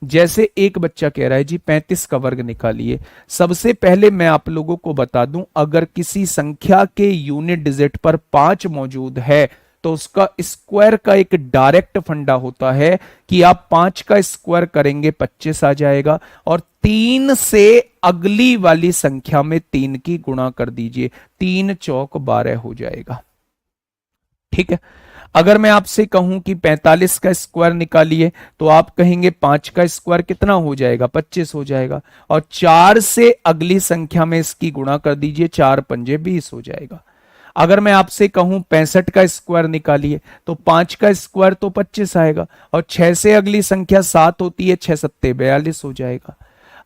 जैसे एक बच्चा कह रहा है जी 35 का वर्ग निकालिए। सबसे पहले मैं आप लोगों को बता दूं, अगर किसी संख्या के यूनिट डिजिट पर 5 मौजूद है तो उसका स्क्वायर का एक डायरेक्ट फंडा होता है कि आप 5 का स्क्वायर करेंगे 25 आ जाएगा, और 3 से अगली वाली संख्या में 3 की गुणा कर दीजिए, 3 चौक 12 हो जाएगा। ठीक है। अगर मैं आपसे कहूं कि 45 का स्क्वायर निकालिए, तो आप कहेंगे 5 का स्क्वायर कितना हो जाएगा, 25 हो जाएगा, और 4 से अगली संख्या में इसकी गुणा कर दीजिए, 4 पंजे 20 हो जाएगा। अगर मैं आपसे कहूं 65 का स्क्वायर निकालिए, तो 5 का स्क्वायर तो 25 आएगा, और 6 से अगली संख्या 7 होती है, 6 सत्ते 42 हो जाएगा।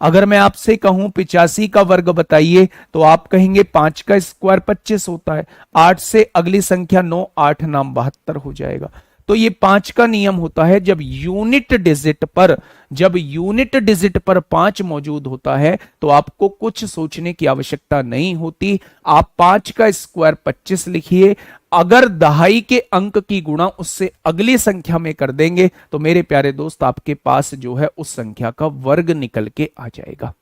अगर मैं आपसे कहूं 85 का वर्ग बताइए, तो आप कहेंगे 5 का स्क्वायर 25 होता है, 8 से अगली संख्या 9, 8 नाम 72 हो जाएगा। तो ये 5 का नियम होता है, जब यूनिट डिजिट पर, जब यूनिट डिजिट पर 5 मौजूद होता है तो आपको कुछ सोचने की आवश्यकता नहीं होती। आप 5 का स्क्वायर 25 लिखिए, अगर दहाई के अंक की गुणा उससे अगली संख्या में कर देंगे तो मेरे प्यारे दोस्त आपके पास जो है उस संख्या का वर्ग निकल के आ जाएगा।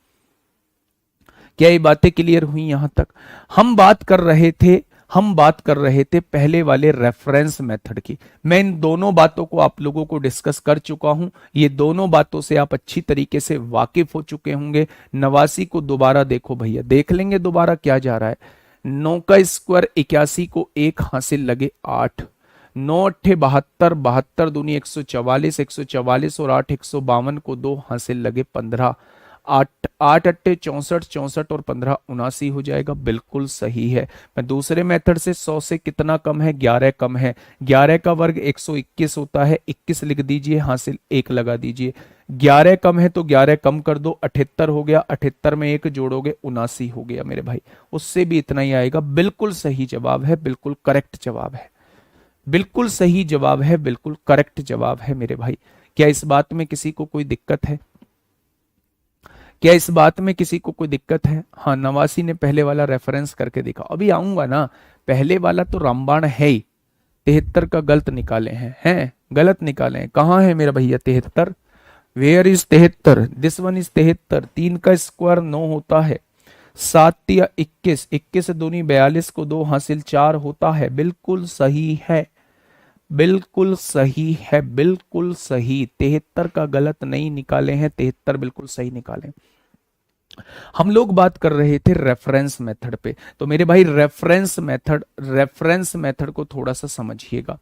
क्या ये बातें क्लियर हुई? यहां तक हम बात कर रहे थे पहले वाले रेफरेंस मेथड की। मैं इन दोनों बातों को आप लोगों को डिस्कस कर चुका हूं, ये दोनों बातों से आप अच्छी तरीके से वाकिफ हो चुके होंगे। 89 को दोबारा देखो भैया, देख लेंगे दोबारा क्या जा रहा है। 9 का स्क्वायर 81 को 1 हासिल लगे 8, 9 अट्ठे 72, 72 दूनी 144, 144 और 8 152 को 2 हासिल लगे 15। 8 8 अट्टे 64, 64 और 15 79 हो जाएगा, बिल्कुल सही है। मैं दूसरे मेथड से 100 से कितना कम है, 11 कम है। 11 का वर्ग 121 होता है, 21 लिख दीजिए, हासिल 1 लगा दीजिए। 11 कम है तो 11 कम कर दो, 78 हो गया, 78 में 1 जोड़ोगे 79 हो गया मेरे भाई, उससे भी इतना ही आएगा। बिल्कुल सही जवाब है, बिल्कुल करेक्ट जवाब है, बिल्कुल सही जवाब है, बिल्कुल करेक्ट जवाब है मेरे भाई। क्या इस बात में किसी को कोई दिक्कत है? क्या इस बात में किसी को कोई दिक्कत है? हाँ, नवासी ने पहले वाला रेफरेंस करके देखा, अभी आऊंगा ना। पहले वाला तो रामबाण है ही, 73 का गलत निकाले हैं गलत निकाले हैं। कहाँ है मेरा भैया 73? Where is 73? This one is 73। 3 का स्क्वायर 9 होता है, 7 या 21, 21 दूनी 42 को 2 हासिल 4 होता है, बिल्कुल सही है, बिल्कुल सही है, बिल्कुल सही। 73 का गलत नहीं निकाले हैं, 73 बिल्कुल सही निकाले। हम लोग बात कर रहे थे रेफरेंस मेथड पे, तो मेरे भाई रेफरेंस मेथड को थोड़ा सा समझिएगा।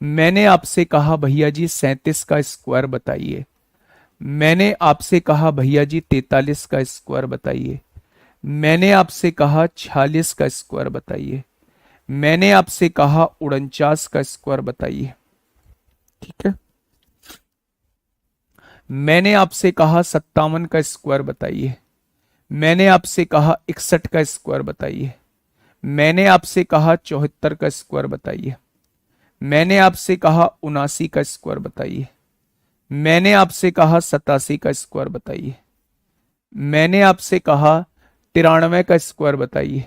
मैंने आपसे कहा भैया जी 37 का स्क्वायर बताइए, मैंने आपसे कहा भैया जी 43 का स्क्वायर बताइए, मैंने आपसे कहा 46 का स्क्वायर बताइए, मैंने आपसे कहा 49 का स्क्वायर बताइए, ठीक है। मैंने आपसे कहा 57 का स्क्वायर बताइए, मैंने आपसे कहा 61 का स्क्वायर बताइए, मैंने आपसे कहा 74 का स्क्वायर बताइए, मैंने आपसे कहा 79 का स्क्वायर बताइए, मैंने आपसे कहा 87 का स्क्वायर बताइए, मैंने आपसे कहा 93 का स्क्वायर बताइए,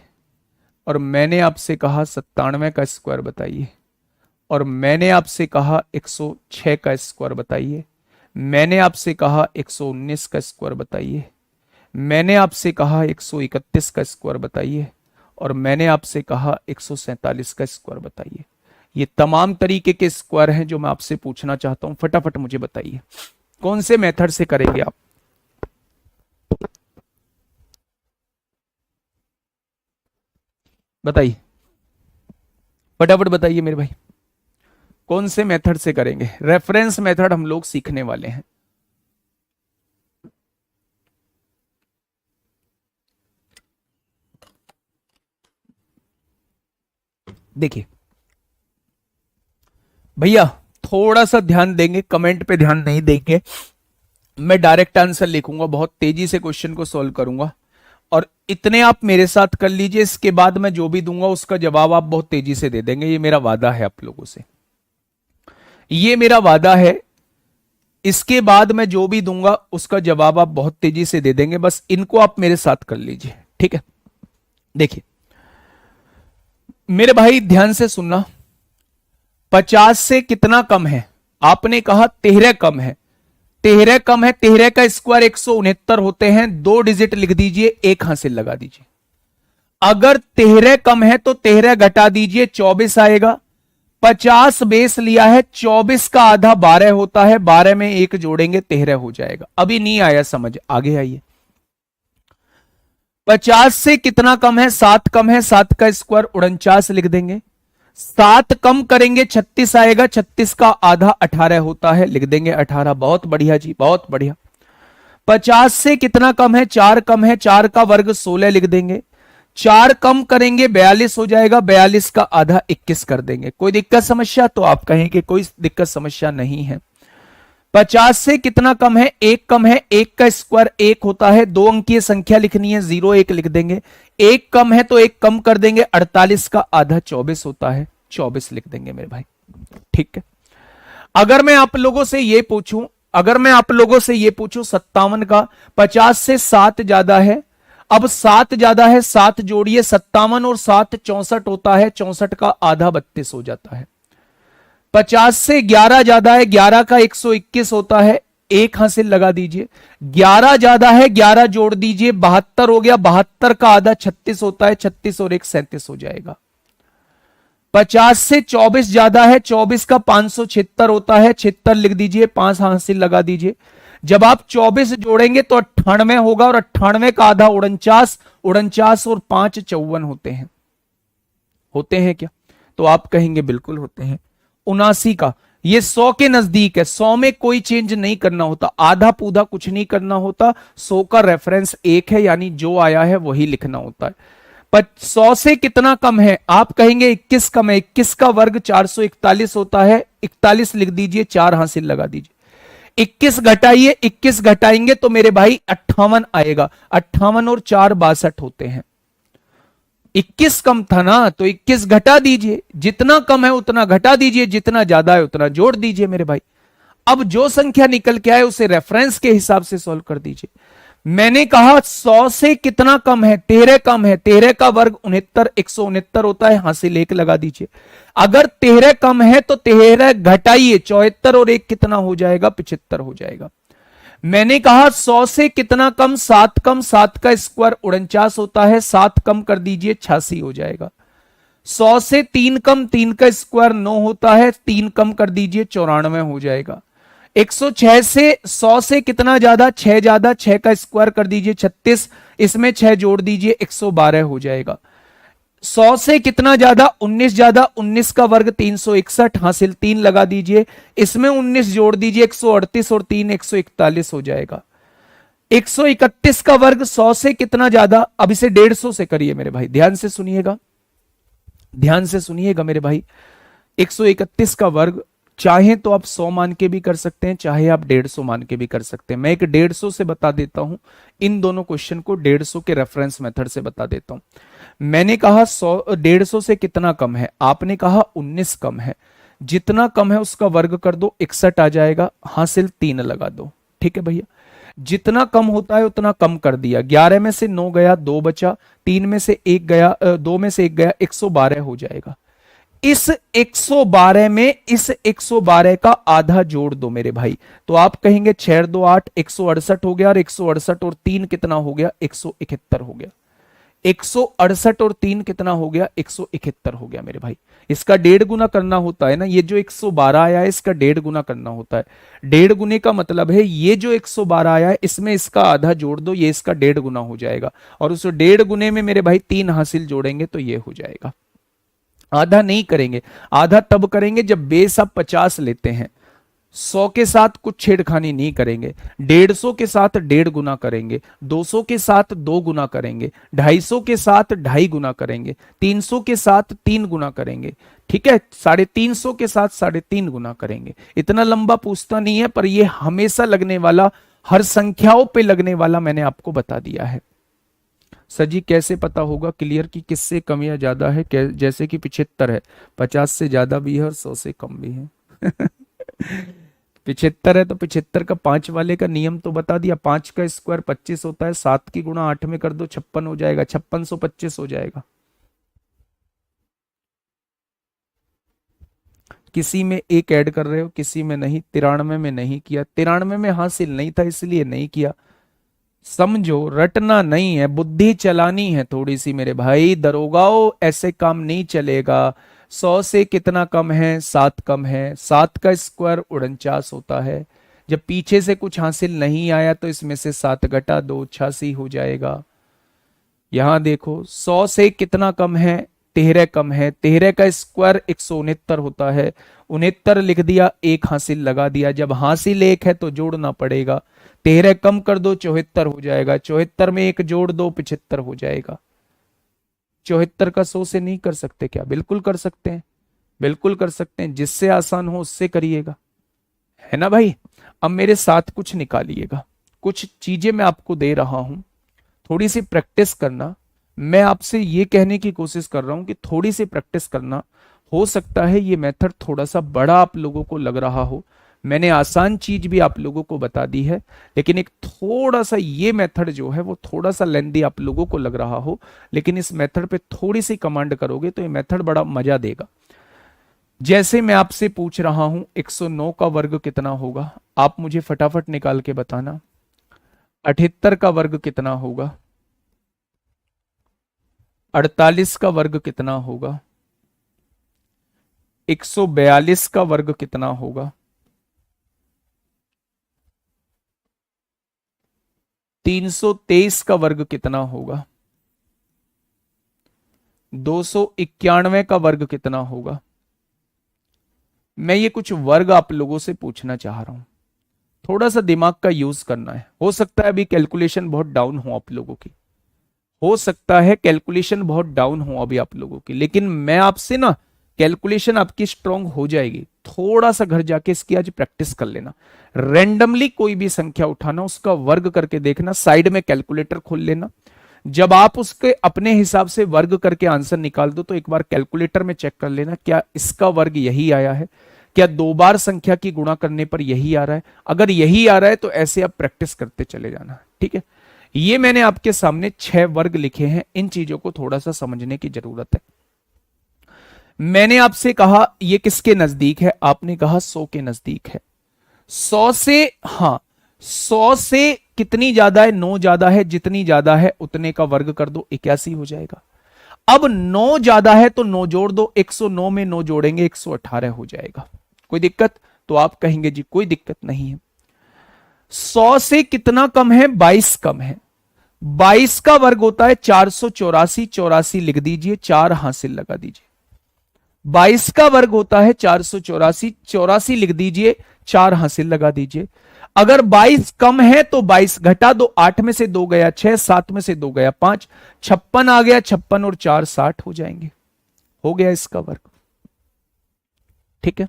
और मैंने आपसे कहा 97 का स्क्वायर बताइए, और मैंने आपसे कहा 106 का स्क्वायर बताइए, मैंने आपसे कहा 119 का स्क्वायर बताइए, मैंने आपसे कहा 131 का स्क्वायर बताइए, और मैंने आपसे कहा 147 का स्क्वायर बताइए। ये तमाम तरीके के स्क्वायर हैं जो मैं आपसे पूछना चाहता हूं, फटाफट मुझे बताइए कौन से मेथड से करेंगे आप? बताइए, फटाफट बताइए मेरे भाई, कौन से मेथड से करेंगे? रेफरेंस मेथड हम लोग सीखने वाले हैं। देखिए भैया, थोड़ा सा ध्यान देंगे, कमेंट पे ध्यान नहीं देंगे। मैं डायरेक्ट आंसर लिखूंगा, बहुत तेजी से क्वेश्चन को सॉल्व करूंगा, और इतने आप मेरे साथ कर लीजिए, इसके बाद मैं जो भी दूंगा उसका जवाब आप बहुत तेजी से दे देंगे। ये मेरा वादा है आप लोगों से, ये मेरा वादा है। इसके बाद मैं जो भी दूंगा उसका जवाब आप बहुत तेजी से दे देंगे, बस इनको आप मेरे साथ कर लीजिए, ठीक है। देखिए मेरे भाई, ध्यान से सुनना। 50 से कितना कम है? आपने कहा 13 कम है, 13 कम है, 13 का स्क्वायर 169 होते हैं, 2 डिजिट लिख दीजिए, 1 हासिल लगा दीजिए। अगर 13 कम है तो 13 घटा दीजिए, 24 आएगा। 50 बेस लिया है, 24 का आधा 12 होता है, 12 में 1 जोड़ेंगे 13 हो जाएगा। अभी नहीं आया समझ, आगे आइए। 50 से कितना कम है? 7 कम है, 7 का स्क्वायर 49 लिख देंगे। 7 कम करेंगे 36 आएगा, 36 का आधा 18 होता है, लिख देंगे 18। बहुत बढ़िया जी, बहुत बढ़िया। 50 से कितना कम है? 4 कम है, 4 का वर्ग 16 लिख देंगे। 4 कम करेंगे 42 हो जाएगा, 42 का आधा 21 कर देंगे। कोई दिक्कत समस्या? तो आप कहेंगे कोई दिक्कत समस्या नहीं है। 50 से कितना कम है? 1 कम है, 1 का स्क्वायर 1 होता है, 2 अंकीय संख्या लिखनी है, 0 1 लिख देंगे। 1 कम है तो 1 कम कर देंगे, 48 का आधा 24 होता है, 24 लिख देंगे मेरे भाई, ठीक है। अगर मैं आप लोगों से ये पूछूं, अगर मैं आप लोगों से ये पूछूं 57 का, 50 से 7 ज्यादा है, अब 7 ज्यादा है, 7 जोड़िए, 57 और 7 64 होता है, 64 का आधा 32 हो जाता है। 50 से 11 ज्यादा है, 11 का 121 होता है, 1 हासिल लगा दीजिए। 11 ज्यादा है, 11 जोड़ दीजिए, 72 हो गया, 72 का आधा 36 होता है, 36 और 1 37 हो जाएगा। 50 से 24 ज्यादा है, 24 का 576 होता है, 76 लिख दीजिए, 5 हासिल लगा दीजिए। जब आप 24 जोड़ेंगे तो 98 होगा, और 98 का आधा 49, 49 और 5 54 होते हैं। होते हैं क्या? तो आप कहेंगे बिल्कुल होते हैं। 79 का ये 100 के नजदीक है, 100 में कोई चेंज नहीं करना होता, आधा पूधा कुछ नहीं करना होता, 100 का रेफरेंस 1 है, यानी जो आया है वही लिखना होता है। पर 100 से कितना कम है, आप कहेंगे 21 कम है, 21 का वर्ग 441 होता है, 41 लिख दीजिए, 4 हासिल लगा दीजिए। 21 घटाइए, 21 घटाएंगे तो मेरे भाई 58 आएगा, 58 और 4 62 होते हैं। 21 कम था ना, तो 21 घटा दीजिए, जितना कम है उतना घटा दीजिए, जितना ज्यादा है उतना जोड़ दीजिए मेरे भाई। अब जो संख्या निकल के आए उसे रेफरेंस के हिसाब से सॉल्व कर दीजिए। मैंने कहा 100 से कितना कम है, 13 कम है, 13 का वर्ग 69, 169 होता है, हासिल 1 लगा दीजिए। अगर 13 कम है तो 13 घटाइए, 74 और 1 कितना हो जाएगा, 75 हो जाएगा। मैंने कहा 100 से कितना कम, 7 कम, 7 का स्क्वायर 49 होता है, 7 कम कर दीजिए, 86 हो जाएगा। 100 से 3 कम, 3 का स्क्वायर 9 होता है, 3 कम कर दीजिए, 94 हो जाएगा। 106 से 100 से कितना ज्यादा, 6 ज्यादा, 6 का स्क्वायर कर दीजिए 36, इसमें 6 जोड़ दीजिए 112 हो जाएगा। 100 से कितना ज्यादा, 19 ज्यादा, 19 का वर्ग 361, हासिल 3 लगा दीजिए, इसमें 19 जोड़ दीजिए 138 और 3 141 हो जाएगा। 131 का वर्ग 100 से कितना ज्यादा, अब इसे 150 से करिए मेरे भाई, ध्यान से सुनिएगा, ध्यान से सुनिएगा मेरे भाई। 131 का वर्ग चाहे तो आप 100 मान के भी कर सकते हैं, चाहे आप 150 मान के भी कर सकते हैं। मैं एक 150 से बता देता हूं, इन दोनों क्वेश्चन को 150 के रेफरेंस मेथड से बता देता हूं। मैंने कहा 150 से कितना कम है, आपने कहा 19 कम है, जितना कम है उसका वर्ग कर दो, 61 आ जाएगा, हासिल 3 लगा दो। ठीक है भैया, जितना कम होता है उतना कम कर दिया, 11 में से 9 गया, 2 बचा, 3 में से 1 गया, 2 में से 1 गया, 112 हो जाएगा। इस 112 में इस 112 का आधा जोड़ दो मेरे भाई, तो आप कहेंगे 6 2 8, 168 हो गया, और 168 और 3 कितना हो गया, 171 हो गया। 168 और 3 कितना हो गया, 171 हो गया मेरे भाई। इसका 1.5 गुना करना होता है ना, ये जो 112 आया है इसका 1.5 गुना करना होता है। 1.5 गुने का मतलब है ये जो 112 आया है इसमें इसका आधा जोड़ दो, ये इसका 1.5 गुना हो जाएगा, और उस 1.5 गुने में मेरे भाई 3 हासिल जोड़ेंगे तो ये हो जाएगा। आधा नहीं करेंगे, आधा तब करेंगे जब बेस आप 50 लेते हैं। 100 के साथ कुछ छेड़खानी नहीं करेंगे, 150 के साथ 1.5 गुना करेंगे, 200 के साथ 2 गुना करेंगे, 250 के साथ 2.5 गुना करेंगे, 300 के साथ 3 गुना करेंगे, ठीक है, 350 के साथ 3.5 गुना करेंगे। इतना लंबा पूछता नहीं है, पर यह हमेशा लगने वाला, हर संख्याओं पे लगने वाला मैंने आपको बता दिया है। सर जी कैसे पता होगा क्लियर कि किससे कम या ज्यादा है, जैसे कि 75 है, 50 से ज्यादा भी है और 100 से कम भी है। 75 है तो 75 का 5 वाले का नियम तो बता दिया, 5 का स्क्वायर 25 होता है, 7 की गुणा 8 में कर दो 56 हो जाएगा, 5625 हो जाएगा। किसी में एक ऐड कर रहे हो, किसी में नहीं, 93 में नहीं किया, 93 में हासिल नहीं था इसलिए नहीं किया। समझो, रटना नहीं है, बुद्धि चलानी है थोड़ी सी मेरे भाई, दरोगाओ ऐसे काम नहीं चलेगा। 100 से कितना कम है, 7 कम है, 7 का स्क्वायर 49 होता है। जब पीछे से कुछ हासिल नहीं आया तो इसमें से 7 घटा दो, 86 हो जाएगा। यहां देखो 100 से कितना कम है, 13 कम है, 13 का स्क्वायर 169 होता है, 69 लिख दिया, 1 हासिल लगा दिया। जब हासिल 1 है तो जोड़ना पड़ेगा, 13 कम कर दो 74 हो जाएगा, 74 में 1 जोड़ दो 75 हो जाएगा। 74 का 100 से नहीं कर सकते क्या, बिल्कुल कर सकते हैं, बिल्कुल कर सकते हैं, जिससे आसान हो उससे करिएगा, है ना भाई। अब मेरे साथ कुछ निकालिएगा, कुछ चीजें मैं आपको दे रहा हूं, थोड़ी सी प्रैक्टिस करना। मैं आपसे ये कहने की कोशिश कर रहा हूं कि थोड़ी सी प्रैक्टिस करना। हो सकता है ये मेथड थोड़ा सा बड़ा आप लोगों को लग रहा हो, मैंने आसान चीज भी आप लोगों को बता दी है, लेकिन एक थोड़ा सा ये मेथड जो है वो थोड़ा सा लेंदी आप लोगों को लग रहा हो, लेकिन इस मेथड पे थोड़ी सी कमांड करोगे तो ये मेथड बड़ा मजा देगा। जैसे मैं आपसे पूछ रहा हूं 109 का वर्ग कितना होगा, आप मुझे फटाफट निकाल के बताना। 78 का वर्ग कितना होगा, 48 का वर्ग कितना होगा, 142 का वर्ग कितना होगा, 323 का वर्ग कितना होगा, 291 का वर्ग कितना होगा। मैं ये कुछ वर्ग आप लोगों से पूछना चाह रहा हूं, थोड़ा सा दिमाग का यूज करना है। हो सकता है अभी कैलकुलेशन बहुत डाउन हो आप लोगों की, हो सकता है कैलकुलेशन बहुत डाउन हो अभी आप लोगों की, लेकिन मैं आपसे ना, कैलकुलेशन आपकी स्ट्रांग हो जाएगी। थोड़ा सा घर जाके इसकी आज प्रैक्टिस कर लेना। रैंडमली कोई भी संख्या उठाना, उसका वर्ग करके देखना, साइड में कैलकुलेटर खोल लेना। जब आप उसके अपने हिसाब से वर्ग करके आंसर निकाल दो तो एक बार कैलकुलेटर में चेक कर लेना, क्या इसका वर्ग यही आया है, क्या दो बार संख्या की गुणा करने पर यही आ रहा है। अगर यही आ रहा है तो ऐसे आप प्रैक्टिस करते चले जाना, ठीक है। ये मैंने आपके सामने 6 वर्ग लिखे हैं, इन चीजों को थोड़ा सा समझने की जरूरत है। मैंने आपसे कहा ये किसके नजदीक है, आपने कहा 100 के नजदीक है। 100 से, हाँ, 100 से कितनी ज्यादा है, 9 ज्यादा है, जितनी ज्यादा है उतने का वर्ग कर दो, 81 हो जाएगा। अब 9 ज्यादा है तो 9 जोड़ दो, 109 में 9 जोड़ेंगे 118 हो जाएगा। कोई दिक्कत? तो आप कहेंगे जी कोई दिक्कत नहीं है। 100 से कितना कम है, 22 कम है। 22 का वर्ग होता है 484, 84 लिख दीजिए, 4 हासिल लगा दीजिए। 22 का वर्ग होता है 484, 84 लिख दीजिए, 4 हासिल लगा दीजिए। अगर 22 कम है तो 22 घटा दो, 8 में से 2 गया 6, 7 में से 2 गया 5, 56 आ गया, 56 और 4 60 हो जाएंगे। हो गया इसका वर्ग, ठीक है।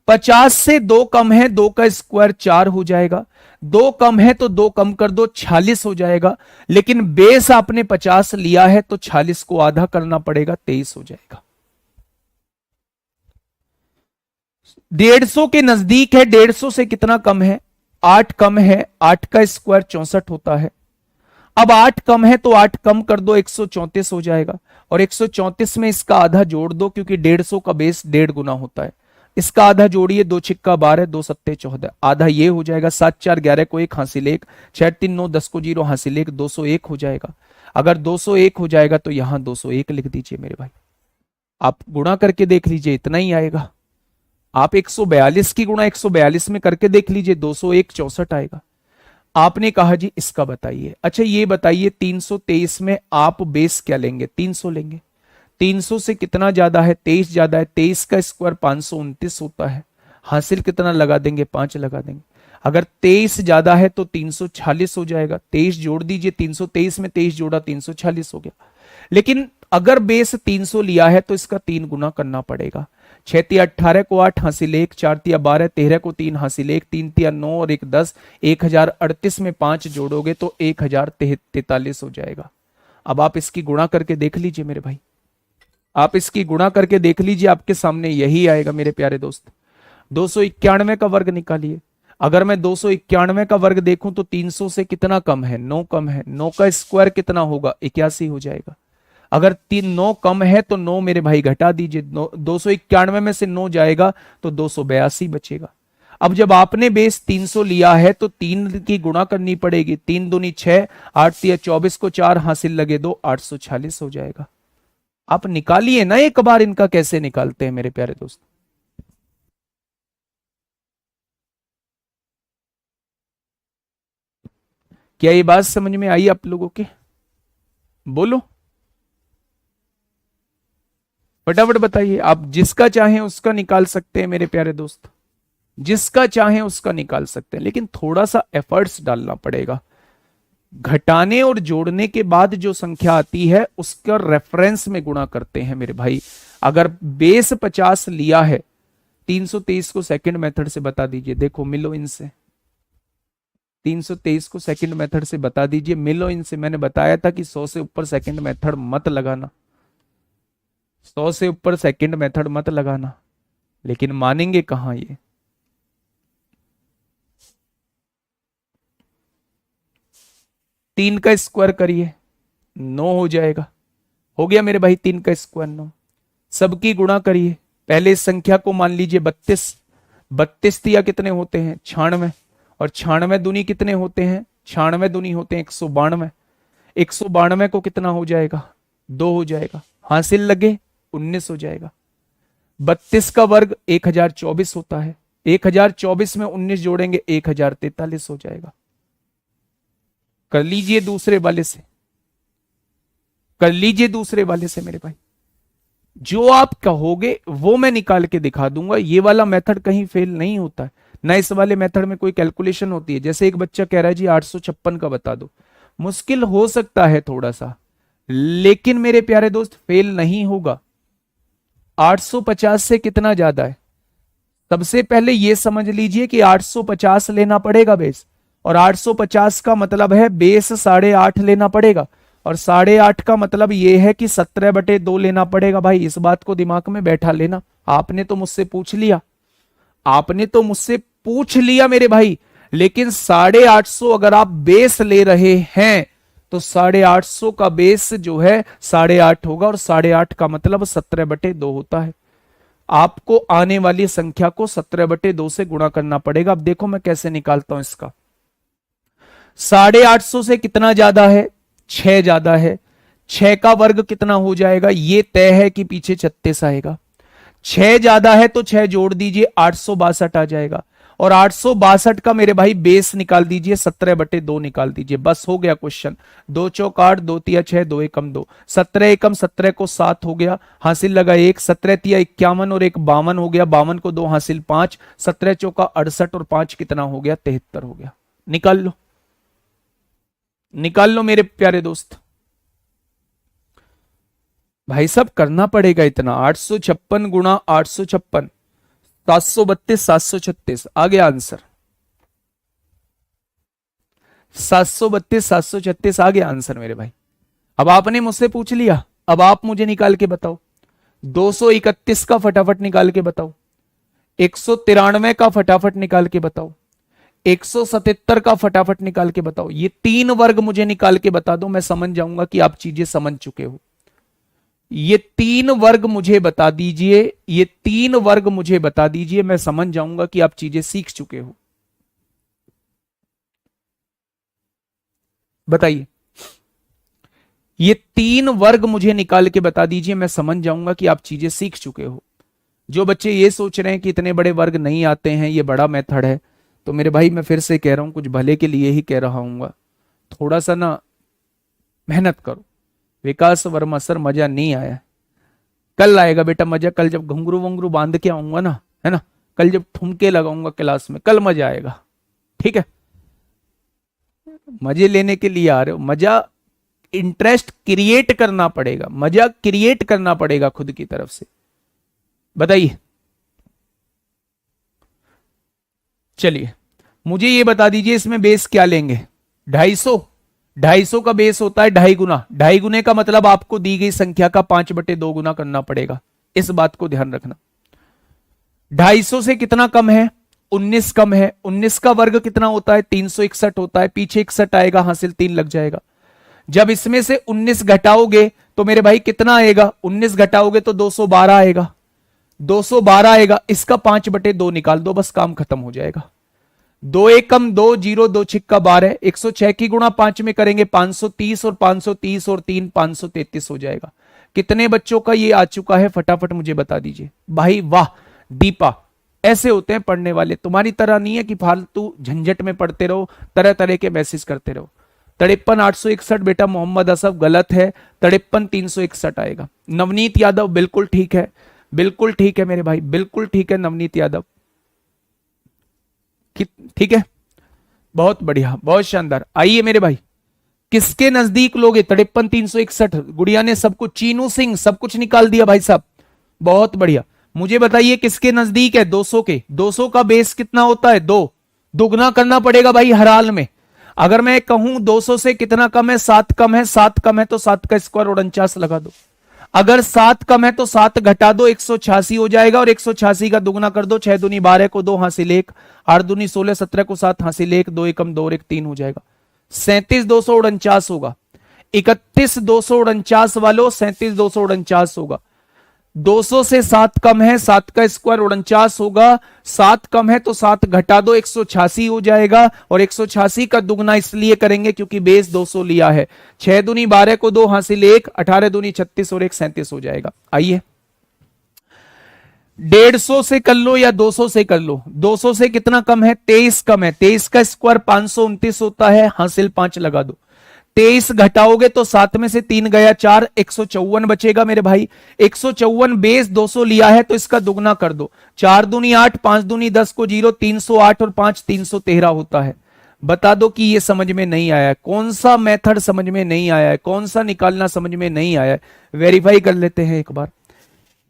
50 से 2 कम है, 2 का स्क्वायर 4 हो जाएगा। 2 कम है तो 2 कम कर दो, 46 हो जाएगा। लेकिन बेस आपने 50 लिया है तो 46 को आधा करना पड़ेगा, 23 हो जाएगा। 150 के नजदीक है। 150 से कितना कम है, 8 कम है। 8 का स्क्वायर 64 होता है। अब 8 कम है तो 8 कम कर दो, 134 हो जाएगा। और 134 में इसका आधा जोड़ दो, क्योंकि 150 का बेस 1.5 गुना होता है। इसका आधा जोड़िए, 2 छिक्का 12, 2 सत्ते 14, आधा ये हो जाएगा। 7 4 11 को 1 हासिल 1, 6 3 9 10 को 0 हासिल 1, 201 हो जाएगा। अगर 201 हो जाएगा तो यहां 201 लिख दीजिए मेरे भाई। आप गुणा करके देख लीजिए, इतना ही आएगा। आप 142 की गुणा 142 में करके देख लीजिए, 201 64 आएगा। आपने कहा जी इसका बताइए। अच्छा ये बताइए, 323 में आप बेस क्या लेंगे, 300 लेंगे। 300 से कितना ज्यादा है, 23 ज्यादा है। 23 का स्क्वायर 529 होता है। हासिल कितना लगा देंगे, 5 लगा देंगे। अगर 23 ज्यादा है तो 346 हो जाएगा। 23 जोड़ दीजिए, 323 में 23 जोड़ा 346 हो गया। लेकिन अगर बेस 300 लिया है तो इसका 3 गुना करना पड़ेगा। 6 तिया 18 को 8 हासिल 1, 4 तिया 12, 13 को 3 हासिल 1, 3 तिया 9 और 1 10, 1038 में 5 जोड़ोगे तो 1043 हो जाएगा। अब आप इसकी गुणा करके देख लीजिए मेरे भाई, आप इसकी गुणा करके देख लीजिए, आपके सामने यही आएगा मेरे प्यारे दोस्त। 291 का वर्ग निकालिए। अगर मैं 291 का वर्ग देखूं तो 300 से कितना कम है, 9 कम है। 9 का स्क्वायर कितना होगा, 81 हो जाएगा। अगर 9 कम है तो 9 मेरे भाई घटा दीजिए। 291 में से 9 जाएगा तो 282 बचेगा। अब जब आपने बेस 300 लिया है तो 3 की गुणा करनी पड़ेगी। 3 दूनी 6, 8 तिया 24 को 4 हासिल लगे 2, 846 हो जाएगा। आप निकालिए ना एक बार, इनका कैसे निकालते हैं मेरे प्यारे दोस्त। क्या ये बात समझ में आई आप लोगों के? बोलो फटाफट बताइए। आप जिसका चाहें उसका निकाल सकते हैं मेरे प्यारे दोस्त, जिसका चाहें उसका निकाल सकते हैं, लेकिन थोड़ा सा एफर्ट्स डालना पड़ेगा। घटाने और जोड़ने के बाद जो संख्या आती है उसका रेफरेंस में गुणा करते हैं मेरे भाई। अगर बेस 50 लिया है, 323 को सेकंड मेथड से बता दीजिए। देखो मिलो इनसे, 323 को सेकंड मेथड से बता दीजिए, मिलो इनसे। मैंने बताया था कि 100 से ऊपर सेकंड मेथड मत लगाना, 100 से ऊपर सेकंड मेथड मत लगाना, लेकिन मानेंगे कहां ये। तीन का स्क्वायर करिए, 9 हो जाएगा। हो गया मेरे भाई, 3 का स्क्वायर 9। सबकी गुणा करिए। पहले इस संख्या को मान लीजिए 32। 32 तिया कितने होते हैं, 96। और 96 दूनी कितने होते हैं, 96 दूनी होते हैं 192। 192 को कितना हो जाएगा, 2 हो जाएगा। हासिल लगे 19 हो जाएगा। 32 का वर्ग 1024 होता है। 1024 में 19 जोड़ेंगे 1043 हो जाएगा। कर लीजिए दूसरे वाले से, कर लीजिए दूसरे वाले से मेरे भाई। जो आप कहोगे वो मैं निकाल के दिखा दूंगा। ये वाला मेथड कहीं फेल नहीं होता है ना, इस वाले मेथड में कोई कैलकुलेशन होती है। जैसे एक बच्चा कह रहा है जी 856 का बता दो, मुश्किल हो सकता है थोड़ा सा, लेकिन मेरे प्यारे दोस्त फेल नहीं होगा। 850 से कितना ज्यादा है? सबसे पहले यह समझ लीजिए कि 850 लेना पड़ेगा बेस, और 850 का मतलब है बेस 8.5 लेना पड़ेगा, और 8.5 का मतलब यह है कि 17/2 लेना पड़ेगा। भाई इस बात को दिमाग में बैठा लेना। आपने तो मुझसे पूछ लिया, आपने तो मुझसे पूछ लिया मेरे भाई, लेकिन 850 अगर आप बेस ले रहे हैं तो 850 का बेस जो है 8.5 होगा, और 8.5 का मतलब 17/2 होता है। आपको आने वाली संख्या को 17/2 से गुणा करना पड़ेगा। अब देखो मैं कैसे निकालता हूं इसका। 850 से कितना ज्यादा है? 6 ज्यादा है। 6 का वर्ग कितना हो जाएगा? ये तय है कि पीछे 36 आएगा। 6 ज्यादा है तो 6 जोड़ दीजिए, 862 आ जाएगा। और 862 का मेरे भाई बेस निकाल दीजिए, 17/2 निकाल दीजिए, बस हो गया क्वेश्चन। 2 चौक 8, 2 तिया 6, 2 एकम 2, 17 एकम 17 को 7 हो गया, हासिल लगा 1, 17 तिया 51 और 1 52 हो गया, 52 को 2 हासिल 5, 17 चौका 68 और 5 कितना हो गया? 73 हो गया। निकाल लो, निकाल लो मेरे प्यारे दोस्त। भाई साहब करना पड़ेगा इतना, 856 गुणा 856, 732, 736 आ गया आंसर। 732, 736 आ गया आंसर मेरे भाई। अब आपने मुझसे पूछ लिया, अब आप मुझे निकाल के बताओ। 231 का फटाफट निकाल के बताओ, 193 का फटाफट निकाल के बताओ, 177 का फटाफट निकाल के बताओ। ये 3 वर्ग मुझे निकाल के बता दो, मैं समझ जाऊंगा कि आप चीजें समझ चुके हो। ये 3 वर्ग मुझे बता दीजिए, ये 3 वर्ग मुझे बता दीजिए, मैं समझ जाऊंगा कि आप चीजें सीख चुके हो। बताइए, ये 3 वर्ग मुझे निकाल के बता दीजिए, मैं समझ जाऊंगा कि आप चीजें सीख चुके हो। जो बच्चे ये सोच रहे हैं कि इतने बड़े वर्ग नहीं आते हैं, ये बड़ा मेथड है, तो मेरे भाई मैं फिर से कह रहा हूं, कुछ भले के लिए ही कह रहा हूंगा, थोड़ा सा ना मेहनत करो। विकास वर्मा सर मजा नहीं आया। कल आएगा बेटा मजा, कल जब घुंघरू वंगरू बांध के आऊंगा ना, है ना, कल जब ठुमके लगाऊंगा क्लास में, कल मजा आएगा। ठीक है, मजे लेने के लिए आ रहे हो, मजा इंटरेस्ट क्रिएट करना पड़ेगा, मजा क्रिएट करना पड़ेगा खुद की तरफ से। बताइए, चलिए मुझे ये बता दीजिए इसमें बेस क्या लेंगे? 250। 250 का बेस होता है 2.5 गुना। 2.5 गुने का मतलब आपको दी गई संख्या का 5/2 गुना करना पड़ेगा, इस बात को ध्यान रखना। 250 से कितना कम है? 19 कम है। 19 का वर्ग कितना होता है? 361 होता है, पीछे 61 आएगा, हासिल 3 लग जाएगा। जब इसमें से 19 घटाओगे तो मेरे भाई कितना आएगा? 19 घटाओगे तो 212 आएगा। 212 आएगा, इसका 5/2 निकाल दो, बस काम खत्म हो जाएगा। 2 एकम 2, 0, 2 छिक्का 12, 106 की गुणा 5 में करेंगे 530, और 530 और 3 533 हो जाएगा। कितने बच्चों का ये आ चुका है फटाफट मुझे बता दीजिए। भाई वाह दीपा, ऐसे होते हैं पढ़ने वाले, तुम्हारी तरह नहीं है कि फालतू झंझट में पढ़ते रहो, तरह तरह के मैसेज करते रहो। 53,861 बेटा मोहम्मद असफ गलत है, 53,361 आएगा। नवनीत यादव बिल्कुल ठीक है, बिल्कुल ठीक है मेरे भाई, बिल्कुल ठीक है नवनीत यादव, ठीक है, बहुत बढ़िया, बहुत शानदार। आइए मेरे भाई, किसके नजदीक लोगे? 53,361, गुड़िया ने सब कुछ, चीनू सिंह सब कुछ निकाल दिया भाई साहब, बहुत बढ़िया। मुझे बताइए किसके नजदीक है? 200 के। 200 का बेस कितना होता है? 2। दुगना करना पड़ेगा भाई हर हाल में। अगर मैं कहूं 200 से कितना कम है? 7 कम है, 7 कम है तो 7 का स्क्वायर 49 लगा दो। अगर 7 कम है तो 7 घटा दो, 186 हो जाएगा, और 186 का दुगना कर दो, 6 दूनी 12 को 2 हासिल 1, 8 दूनी 16, 17 को 7 हासिल 1, 2 एकम 2 और 1 3 हो जाएगा। 37,249 होगा। 31,249 वालों, 37,249 होगा। 200 से 7 कम है, 7 का स्क्वायर 49 होगा। 7 कम है तो 7 घटा दो, 186 हो जाएगा, और 186 का दुगना इसलिए करेंगे क्योंकि बेस 200 लिया है। 6 दूनी 12 को 2 हासिल 1, 18 दूनी 36 और 1 37 हो जाएगा। आइए 150 से कर लो या 200 से कर लो। 200 से कितना कम है? 23 कम है, 23 का स्क्वायर 529 होता है, हासिल 5 लगा दो। 23 घटाओगे तो 7 में से 3 गया 4, 154 बचेगा मेरे भाई। 154 बेस 200 लिया है तो इसका दुगना कर दो। 4 दूनी 8, 5 दूनी 10 को 0, 308 और 5 313 होता है। बता दो कि ये समझ में नहीं आया है, कौन सा मेथड समझ में नहीं आया है, कौन सा निकालना समझ में नहीं आया है। वेरीफाई कर लेते हैं एक बार।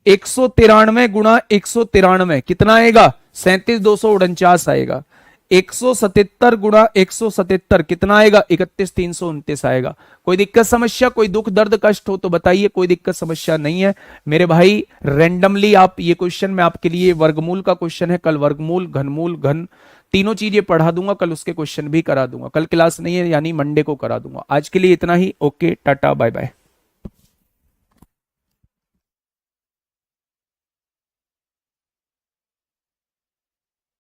193 गुणा 193 कितना आएगा? 37,249 आएगा। 177 गुणा 177 कितना आएगा? 31,329 आएगा। कोई दिक्कत समस्या, कोई दुख दर्द कष्ट हो तो बताइए, कोई दिक्कत समस्या नहीं है मेरे भाई। रेंडमली आप ये क्वेश्चन में आपके लिए वर्गमूल का क्वेश्चन है, कल वर्गमूल घनमूल घन तीनों चीजें पढ़ा दूंगा, कल उसके क्वेश्चन भी करा दूंगा। कल क्लास नहीं है यानी मंडे को करा दूंगा। आज के लिए इतना ही। Okay, tata bye bye.